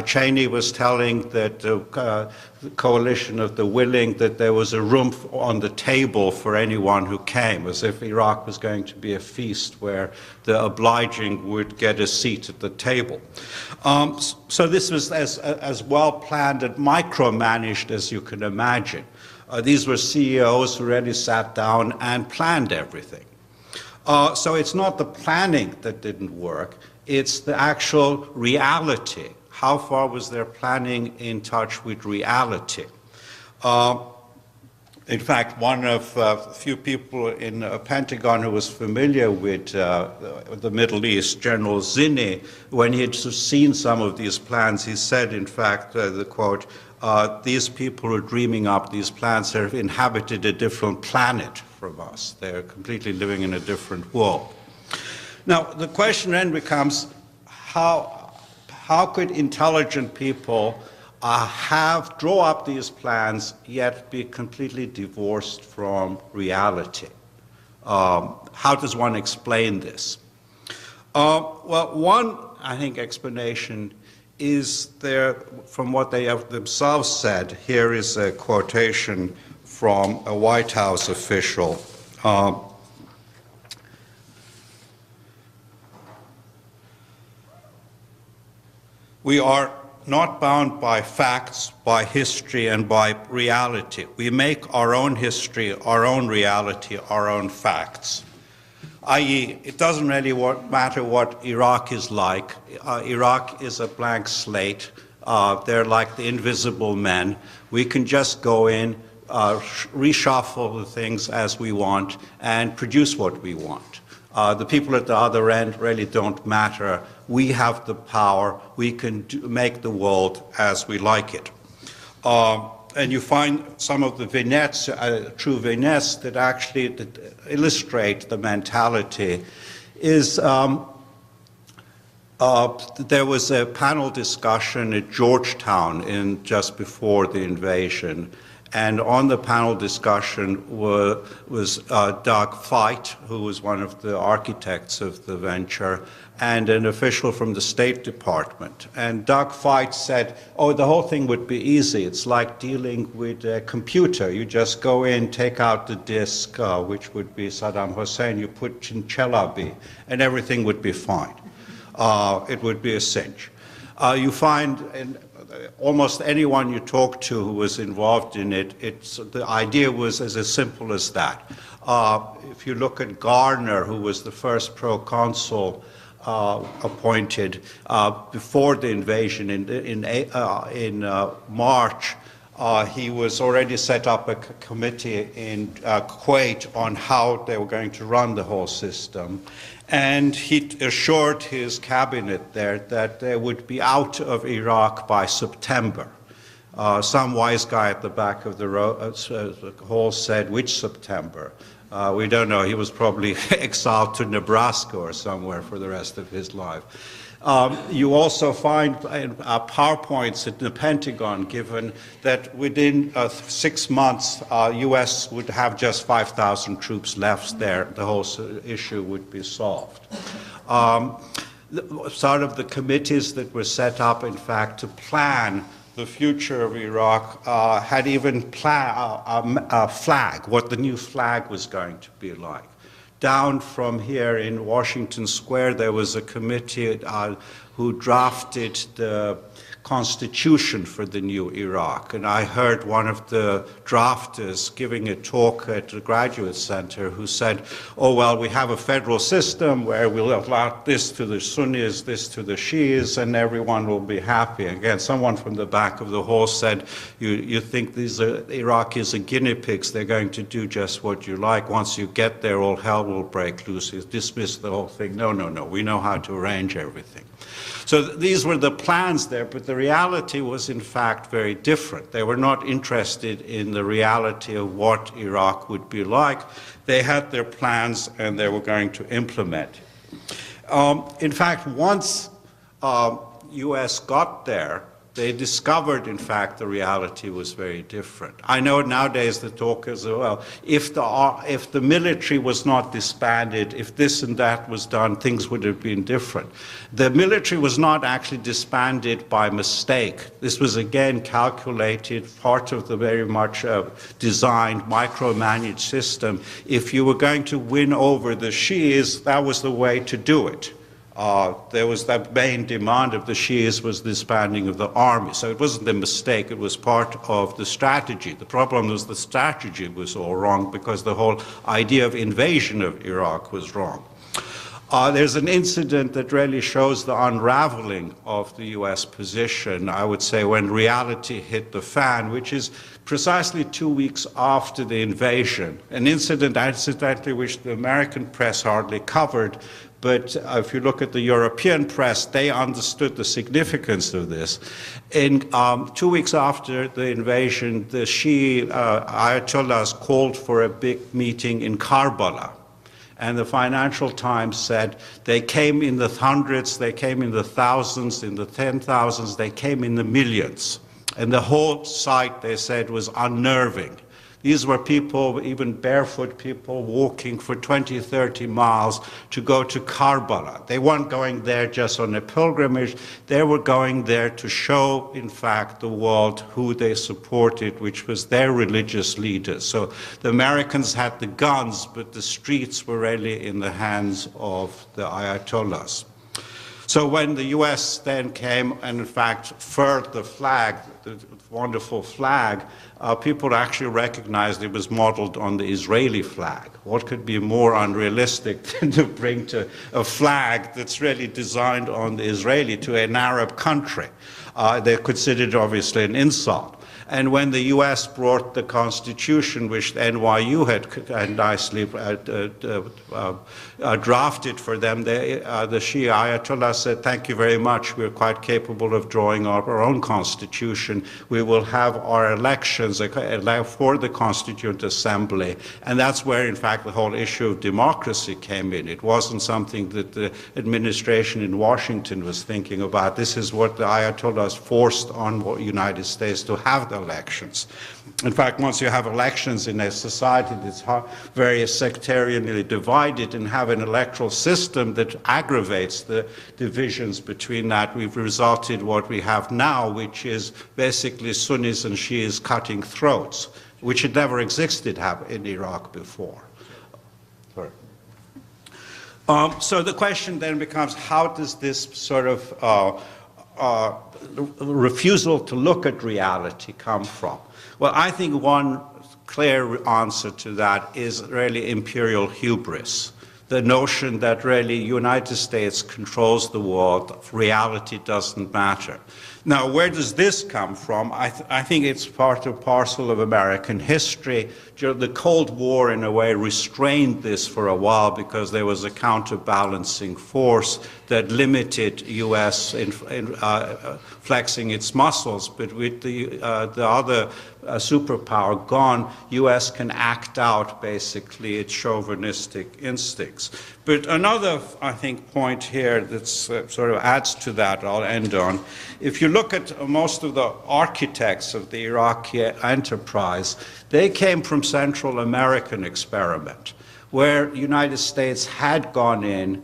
Cheney was telling that the coalition of the willing that there was a room on the table for anyone who came, as if Iraq was going to be a feast where the obliging would get a seat at the table. So this was as well planned and micromanaged as you can imagine. These were CEOs who really sat down and planned everything. So it's not the planning that didn't work, it's the actual reality. How far was their planning in touch with reality? In fact, one of a few people in the Pentagon who was familiar with the Middle East, General Zinni, when he had seen some of these plans, he said, in fact, the quote, these people who are dreaming up these plans have inhabited a different planet from us. They're completely living in a different world. Now, the question then becomes, how could intelligent people draw up these plans yet be completely divorced from reality? How does one explain this? Well, one, I think, explanation is there from what they have themselves said. Here is a quotation from a White House official. We are not bound by facts, by history, and by reality. We make our own history, our own reality, our own facts. i.e., it doesn't really matter what Iraq is like. Iraq is a blank slate. They're like the invisible men. We can just go in, reshuffle the things as we want, and produce what we want. The people at the other end really don't matter. We have the power. We can make the world as we like it. And you find some of the vignettes, true vignettes, that actually illustrate the mentality. There was a panel discussion at Georgetown just before the invasion, and on the panel discussion was Doug Feit, who was one of the architects of the venture, and an official from the State Department. And Doug Feit said, oh, the whole thing would be easy. It's like dealing with a computer. You just go in, take out the disk, which would be Saddam Hussein, you put Chinchelabi, and everything would be fine. It would be a cinch. You find almost anyone you talk to who was involved in it, the idea was as simple as that. If you look at Garner, who was the first proconsul appointed before the invasion in March, he was already set up a committee in Kuwait on how they were going to run the whole system. And he assured his cabinet there that they would be out of Iraq by September. Some wise guy at the back of the hall said, which September? We don't know. He was probably exiled to Nebraska or somewhere for the rest of his life. You also find PowerPoints at the Pentagon given that within 6 months, U.S. would have just 5,000 troops left there. The whole issue would be solved. Sort of the committees that were set up, in fact, to plan the future of Iraq had even a flag, what the new flag was going to be like. Down from here in Washington Square, there was a committee who drafted the constitution for the new Iraq. And I heard one of the drafters giving a talk at the Graduate Center who said, oh, well, we have a federal system where we'll allow this to the Sunnis, this to the Shias, and everyone will be happy. Again, someone from the back of the hall said, you think these Iraqis are guinea pigs, they're going to do just what you like. Once you get there, all hell will break loose. He dismissed the whole thing. No, we know how to arrange everything. So these were the plans there, but the reality was in fact very different. They were not interested in the reality of what Iraq would be like. They had their plans and they were going to implement. In fact, once US got there, they discovered, in fact, the reality was very different. I know nowadays the talk is, well, if the military was not disbanded, if this and that was done, things would have been different. The military was not actually disbanded by mistake. This was, again, calculated, part of the very much designed, micromanaged system. If you were going to win over the Shias, that was the way to do it. There was that main demand of the Shias was the disbanding of the army. So it wasn't a mistake, it was part of the strategy. The problem was the strategy was all wrong because the whole idea of invasion of Iraq was wrong. There's an incident that really shows the unraveling of the US position, I would say, when reality hit the fan, which is precisely 2 weeks after the invasion. An incident, incidentally, which the American press hardly covered, but if you look at the European press, they understood the significance of this. In 2 weeks after the invasion, the Shia Ayatollahs called for a big meeting in Karbala. And the Financial Times said they came in the hundreds, they came in the thousands, in the 10,000s, they came in the millions. And the whole sight, they said, was unnerving. These were people, even barefoot people, walking for 20, 30 miles to go to Karbala. They weren't going there just on a pilgrimage. They were going there to show, in fact, the world who they supported, which was their religious leaders. So the Americans had the guns, but the streets were really in the hands of the Ayatollahs. So when the US then came and, in fact, furled the flag, the wonderful flag, people actually recognized it was modeled on the Israeli flag. What could be more unrealistic than to bring to a flag that's really designed on the Israeli to an Arab country? They considered it obviously an insult. And when the U.S. brought the Constitution, which the NYU had nicely drafted for them, the Shia Ayatollah said, "Thank you very much. We're quite capable of drawing up our own Constitution. We will have our elections for the Constituent Assembly." And that's where, in fact, the whole issue of democracy came in. It wasn't something that the administration in Washington was thinking about. This is what the Ayatollahs forced on the United States to have the elections. In fact, once you have elections in a society that's very sectarianly divided and have an electoral system that aggravates the divisions between that, we've resulted what we have now, which is basically Sunnis and Shias cutting throats, which had never existed in Iraq before. Sorry. So the question then becomes, how does this sort of refusal to look at reality come from? Well, I think one clear answer to that is really imperial hubris. The notion that really United States controls the world, reality doesn't matter. Now, where does this come from? I think it's part and parcel of American history. The Cold War, in a way, restrained this for a while because there was a counterbalancing force that limited U.S. flexing its muscles. But with the other superpower gone, U.S. can act out, basically, its chauvinistic instincts. But another, I think, point here that sort of adds to that, I'll end on. If you look at most of the architects of the Iraqi enterprise, they came from Central American experiment, where the United States had gone in,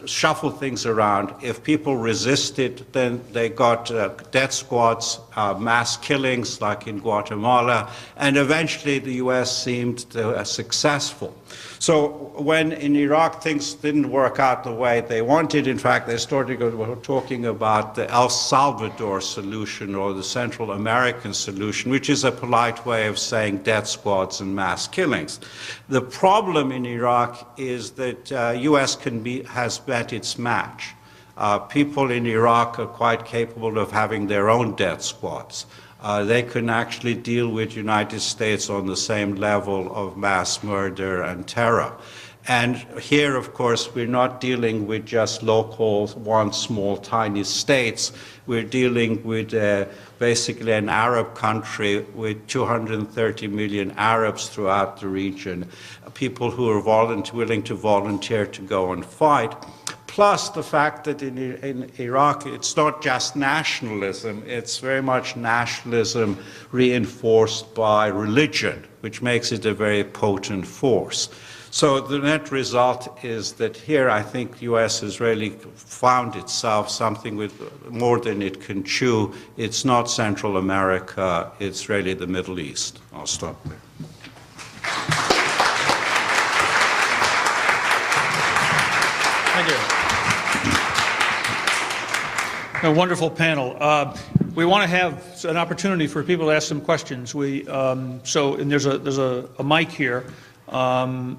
shuffle things around. If people resisted, then they got death squads, mass killings like in Guatemala, and eventually the U.S. seemed successful. So when in Iraq things didn't work out the way they wanted, in fact, they started talking about the El Salvador solution or the Central American solution, which is a polite way of saying death squads and mass killings. The problem in Iraq is that U.S. has met its match. People in Iraq are quite capable of having their own death squads. They can actually deal with the United States on the same level of mass murder and terror. And here, of course, we're not dealing with just local, one small, tiny states. We're dealing with basically an Arab country with 230 million Arabs throughout the region, people who are willing to volunteer to go and fight. Plus the fact that in Iraq, it's not just nationalism, it's very much nationalism reinforced by religion, which makes it a very potent force. So the net result is that here I think the U.S. has really found itself something with more than it can chew. It's not Central America, it's really the Middle East. I'll stop there. Thank you. A wonderful panel. We want to have an opportunity for people to ask some questions. And there's a mic here.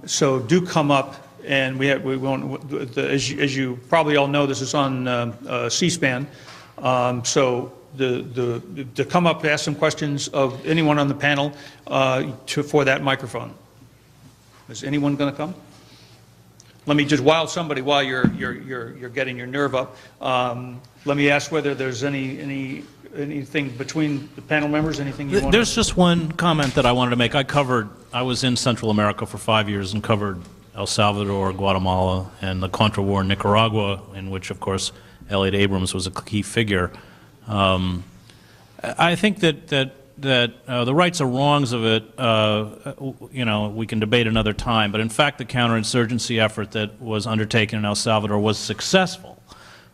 So do come up, and as you probably all know, this is on C-SPAN. So to come up to ask some questions of anyone on the panel for that microphone. Is anyone going to come? Let me just while you're getting your nerve up. Let me ask whether there's anything between the panel members. Anything you want? There's just one comment that I wanted to make. I was in Central America for 5 years and covered El Salvador, Guatemala, and the Contra War in Nicaragua, in which, of course, Elliot Abrams was a key figure. I think that the rights or wrongs of it, we can debate another time. But in fact, the counterinsurgency effort that was undertaken in El Salvador was successful.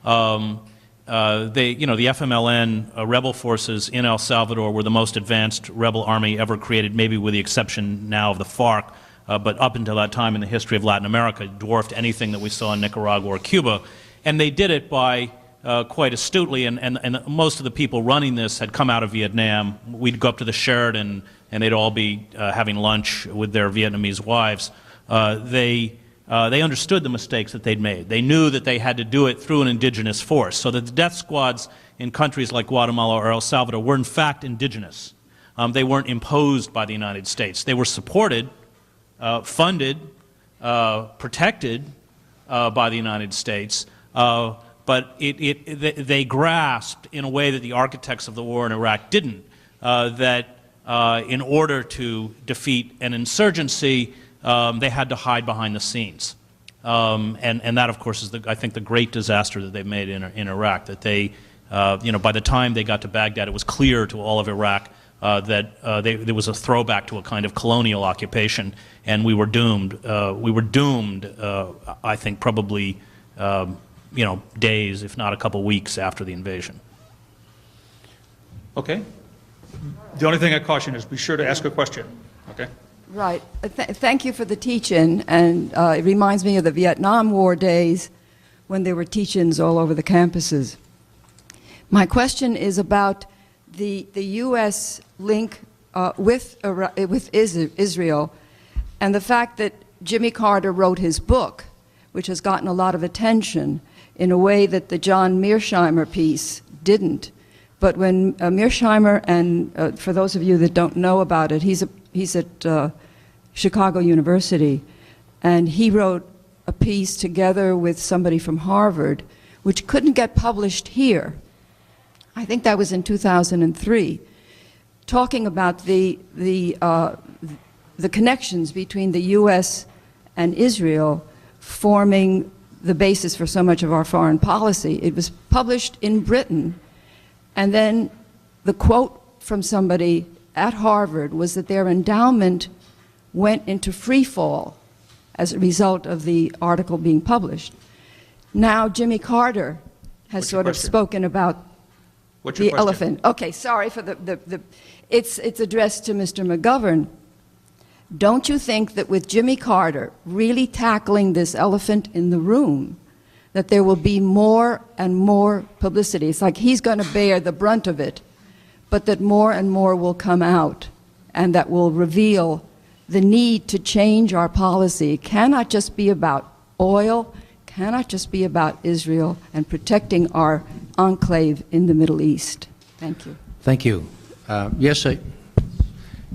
The FMLN rebel forces in El Salvador were the most advanced rebel army ever created, maybe with the exception now of the FARC. But up until that time in the history of Latin America, dwarfed anything that we saw in Nicaragua or Cuba. And they did it by quite astutely, and most of the people running this had come out of Vietnam. We'd go up to the Sheraton, and they'd all be having lunch with their Vietnamese wives. They understood the mistakes that they'd made. They knew that they had to do it through an indigenous force, so that the death squads in countries like Guatemala or El Salvador were in fact indigenous. They weren't imposed by the United States. They were supported, funded, protected by the United States, but they grasped in a way that the architects of the war in Iraq didn't, that in order to defeat an insurgency, they had to hide behind the scenes. And that, of course, is, I think, the great disaster that they've made in Iraq, that they, by the time they got to Baghdad, it was clear to all of Iraq that there was a throwback to a kind of colonial occupation, and we were doomed. I think, probably, days, if not a couple weeks after the invasion. Okay. The only thing I caution is be sure to ask a question. Okay. Right. Thank you for the teach-in, and it reminds me of the Vietnam War days when there were teach-ins all over the campuses. My question is about the U.S. link with Israel, and the fact that Jimmy Carter wrote his book, which has gotten a lot of attention, in a way that the John Mearsheimer piece didn't. But when Mearsheimer, and for those of you that don't know about it, he's at Chicago University, and he wrote a piece together with somebody from Harvard, which couldn't get published here. I think that was in 2003, talking about the connections between the U.S. and Israel forming the basis for so much of our foreign policy. It was published in Britain, and then the quote from somebody at Harvard was that their endowment went into free fall as a result of the article being published. Now Jimmy Carter has sort of spoken about the elephant. Okay, sorry for it's addressed to Mr. McGovern. Don't you think that with Jimmy Carter really tackling this elephant in the room, that there will be more and more publicity? It's like he's going to bear the brunt of it, but that more and more will come out, and that will reveal the need to change our policy. It cannot just be about oil, cannot just be about Israel and protecting our enclave in the Middle East. Thank you. Thank you.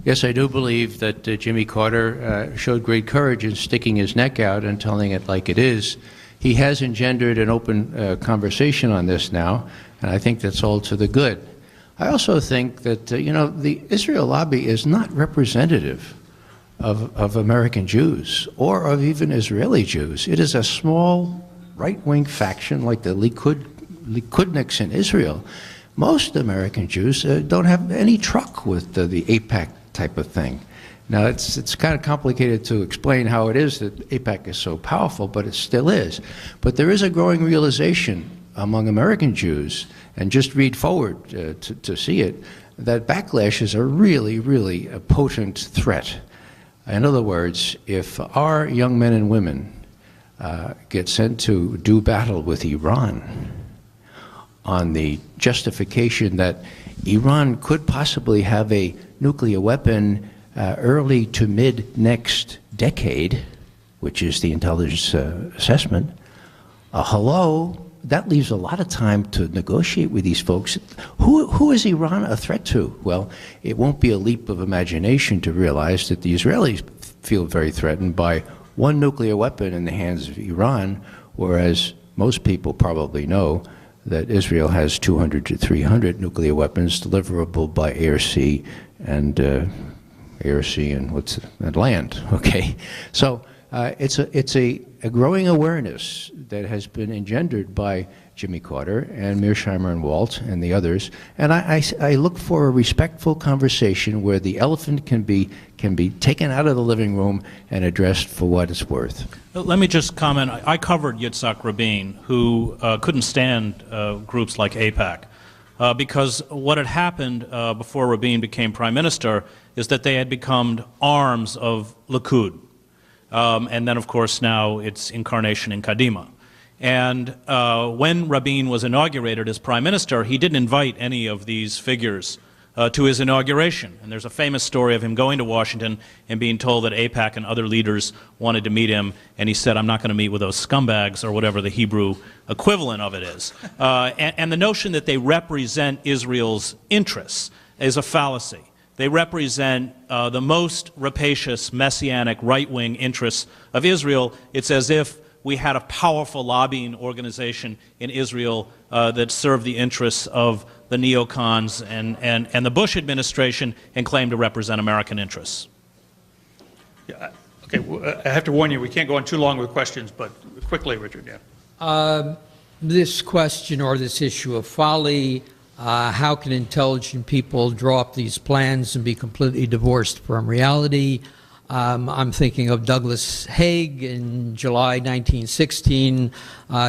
Yes, I do believe that Jimmy Carter showed great courage in sticking his neck out and telling it like it is. He has engendered an open conversation on this now, and I think that's all to the good. I also think that, the Israel lobby is not representative of American Jews or of even Israeli Jews. It is a small right-wing faction like the Likudniks in Israel. Most American Jews don't have any truck with the AIPAC type of thing. Now, it's kind of complicated to explain how it is that AIPAC is so powerful, but it still is. But there is a growing realization among American Jews, and just read forward to see it, that backlash is a really, really a potent threat. In other words, if our young men and women get sent to do battle with Iran on the justification that Iran could possibly have a nuclear weapon early to mid next decade, which is the intelligence assessment, hello, that leaves a lot of time to negotiate with these folks. Who is Iran a threat to? Well, it won't be a leap of imagination to realize that the Israelis feel very threatened by one nuclear weapon in the hands of Iran, whereas most people probably know that Israel has 200 to 300 nuclear weapons deliverable by air, sea, and land. Okay, so it's a growing awareness that has been engendered by Jimmy Carter and Mearsheimer and Walt and the others, and I look for a respectful conversation where the elephant can be taken out of the living room and addressed for what it's worth. Let me just comment. I covered Yitzhak Rabin, who couldn't stand groups like AIPAC, because what had happened before Rabin became prime minister is that they had become arms of Likud. And then, of course, now it's incarnation in Kadima. And when Rabin was inaugurated as prime minister, he didn't invite any of these figures to his inauguration. And there's a famous story of him going to Washington and being told that AIPAC and other leaders wanted to meet him, and he said, I'm not going to meet with those scumbags, or whatever the Hebrew equivalent of it is. And the notion that they represent Israel's interests is a fallacy. They represent the most rapacious, messianic, right-wing interests of Israel. It's as if we had a powerful lobbying organization in Israel that served the interests of the neocons and the Bush administration and claimed to represent American interests. Yeah, okay, I have to warn you, we can't go on too long with questions, but quickly, Richard, yeah. This question or this issue of folly, how can intelligent people draw up these plans and be completely divorced from reality? I'm thinking of Douglas Haig in July 1916,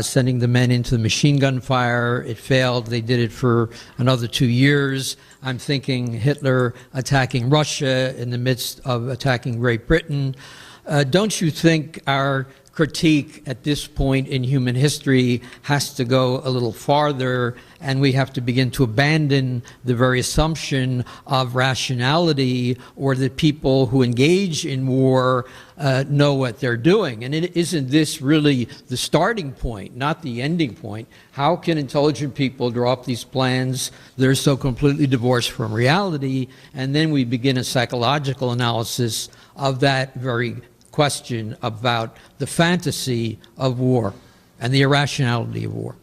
sending the men into the machine gun fire. It failed. They did it for another 2 years. I'm thinking Hitler attacking Russia in the midst of attacking Great Britain. Don't you think our critique at this point in human history has to go a little farther, and we have to begin to abandon the very assumption of rationality, or that people who engage in war know what they're doing? And isn't this really the starting point, not the ending point? How can intelligent people draw up these plans that are so completely divorced from reality, and then we begin a psychological analysis of that very question about the fantasy of war and the irrationality of war?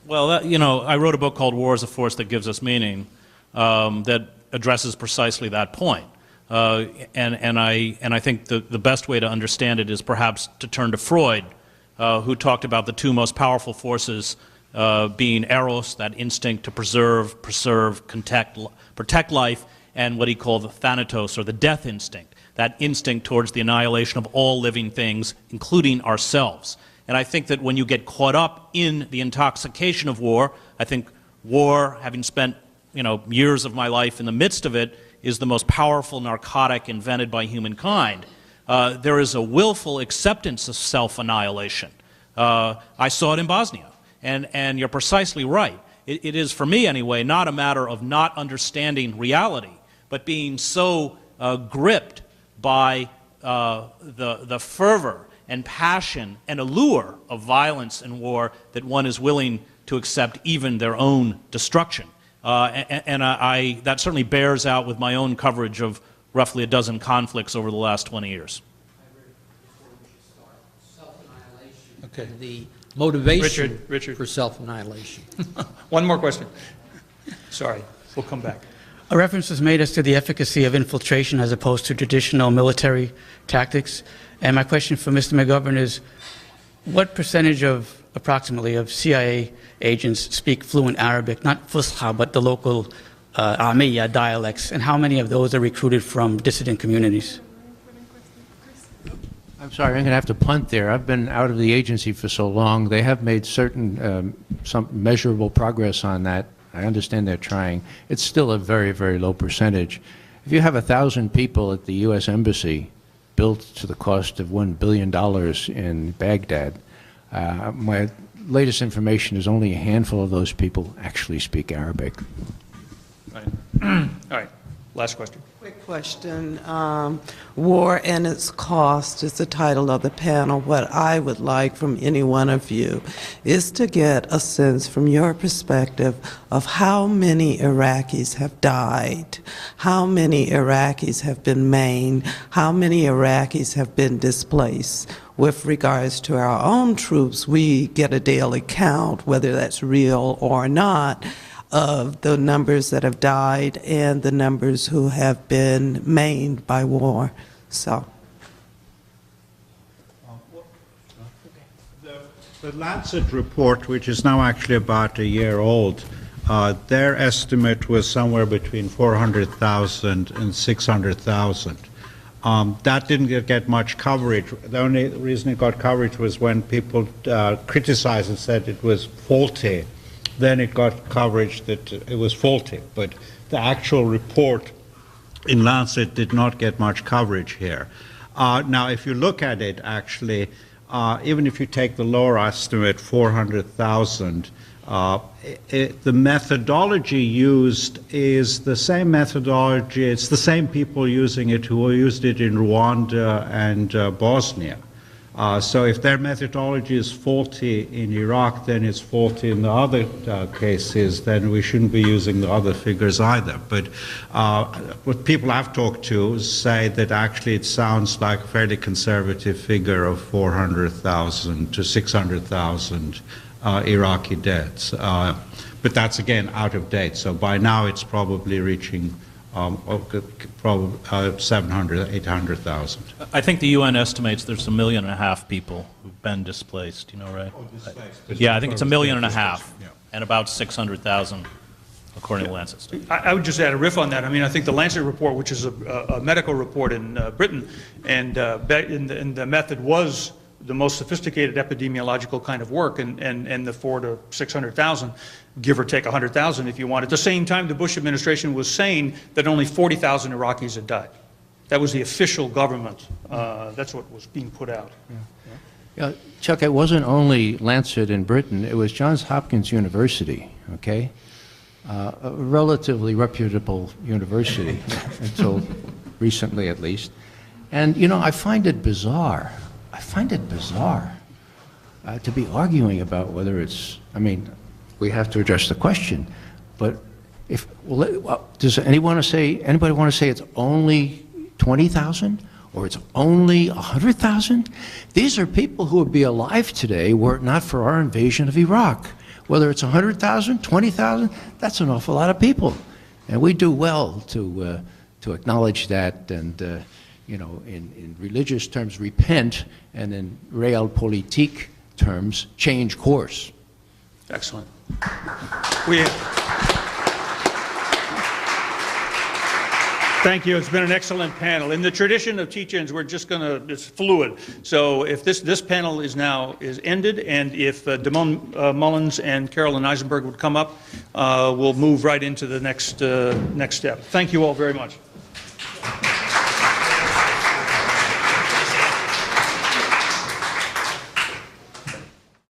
Well, you know, I wrote a book called War is a Force That Gives Us Meaning that addresses precisely that point. And I think the best way to understand it is perhaps to turn to Freud, who talked about the two most powerful forces being eros, that instinct to preserve, protect life, and what he called the thanatos, or the death instinct, that instinct towards the annihilation of all living things, including ourselves. And I think that when you get caught up in the intoxication of war, I think war, having spent years of my life in the midst of it, is the most powerful narcotic invented by humankind. There is a willful acceptance of self-annihilation. I saw it in Bosnia, and you're precisely right. It is, for me anyway, not a matter of not understanding reality, but being so gripped by the fervor and passion and allure of violence and war that one is willing to accept even their own destruction. That certainly bears out with my own coverage of roughly a dozen conflicts over the last 20 years. Okay. The motivation Richard. for self-annihilation. One more question. Sorry, we'll come back. A reference was made as to the efficacy of infiltration as opposed to traditional military tactics. And my question for Mr. McGovern is, what percentage approximately of CIA agents speak fluent Arabic, not Fusha, but the local Amiya dialects, and how many of those are recruited from dissident communities? I'm sorry, I'm going to have to punt there. I've been out of the agency for so long. They have made some measurable progress on that. I understand they're trying. It's still a very, very low percentage. If you have 1,000 people at the U.S. Embassy built to the cost of $1 billion in Baghdad, my latest information is only a handful of those people actually speak Arabic. All right. All right. Last question. Quick question. War and its cost is the title of the panel. What I would like from any one of you is to get a sense from your perspective of how many Iraqis have died, how many Iraqis have been maimed, how many Iraqis have been displaced. With regards to our own troops, we get a daily count, whether that's real or not, of the numbers that have died and the numbers who have been maimed by war. So, the Lancet report, which is now actually about a year old, their estimate was somewhere between 400,000 and 600,000. That didn't get much coverage. The only reason it got coverage was when people criticized and said it was faulty. Then it got coverage that it was faulty. But the actual report in Lancet did not get much coverage here. Now, if you look at it, actually, even if you take the lower estimate, 400,000, the methodology used is the same methodology. It's the same people using it who used it in Rwanda and Bosnia. So if their methodology is faulty in Iraq, then it's faulty in the other cases, then we shouldn't be using the other figures either. But what people I've talked to say that actually it sounds like a fairly conservative figure of 400,000 to 600,000 Iraqi deaths. But that's, again, out of date. So by now it's probably reaching 700, 800,000. I think the UN estimates there's 1.5 million people who've been displaced, you know, right? Yeah, I think it's 1.5 million, and about 600,000, according to Lancet. I would just add a riff on that. I mean, I think the Lancet report, which is a medical report in Britain, and the method was the most sophisticated epidemiological kind of work, and the 400,000 to 600,000, give or take 100,000 if you want. At the same time, the Bush administration was saying that only 40,000 Iraqis had died. That was the official government. That's what was being put out. Yeah, Chuck, it wasn't only Lancet in Britain, it was Johns Hopkins University, okay? A relatively reputable university, until recently at least. And, you know, I find it bizarre to be arguing about whether it's, I mean, we have to address the question, but if, does anybody want to say it's only 20,000 or it's only 100,000? These are people who would be alive today were it not for our invasion of Iraq. Whether it's 100,000, 20,000, that's an awful lot of people. And we do well to acknowledge that and, you know, in religious terms, repent, and in realpolitik terms, change course. Excellent. Thank you. It's been an excellent panel. In the tradition of teach-ins, we're just going to, it's fluid. So if this panel is ended, and if Damon Mullins and Carolyn Eisenberg would come up, we'll move right into the next step. Thank you all very much.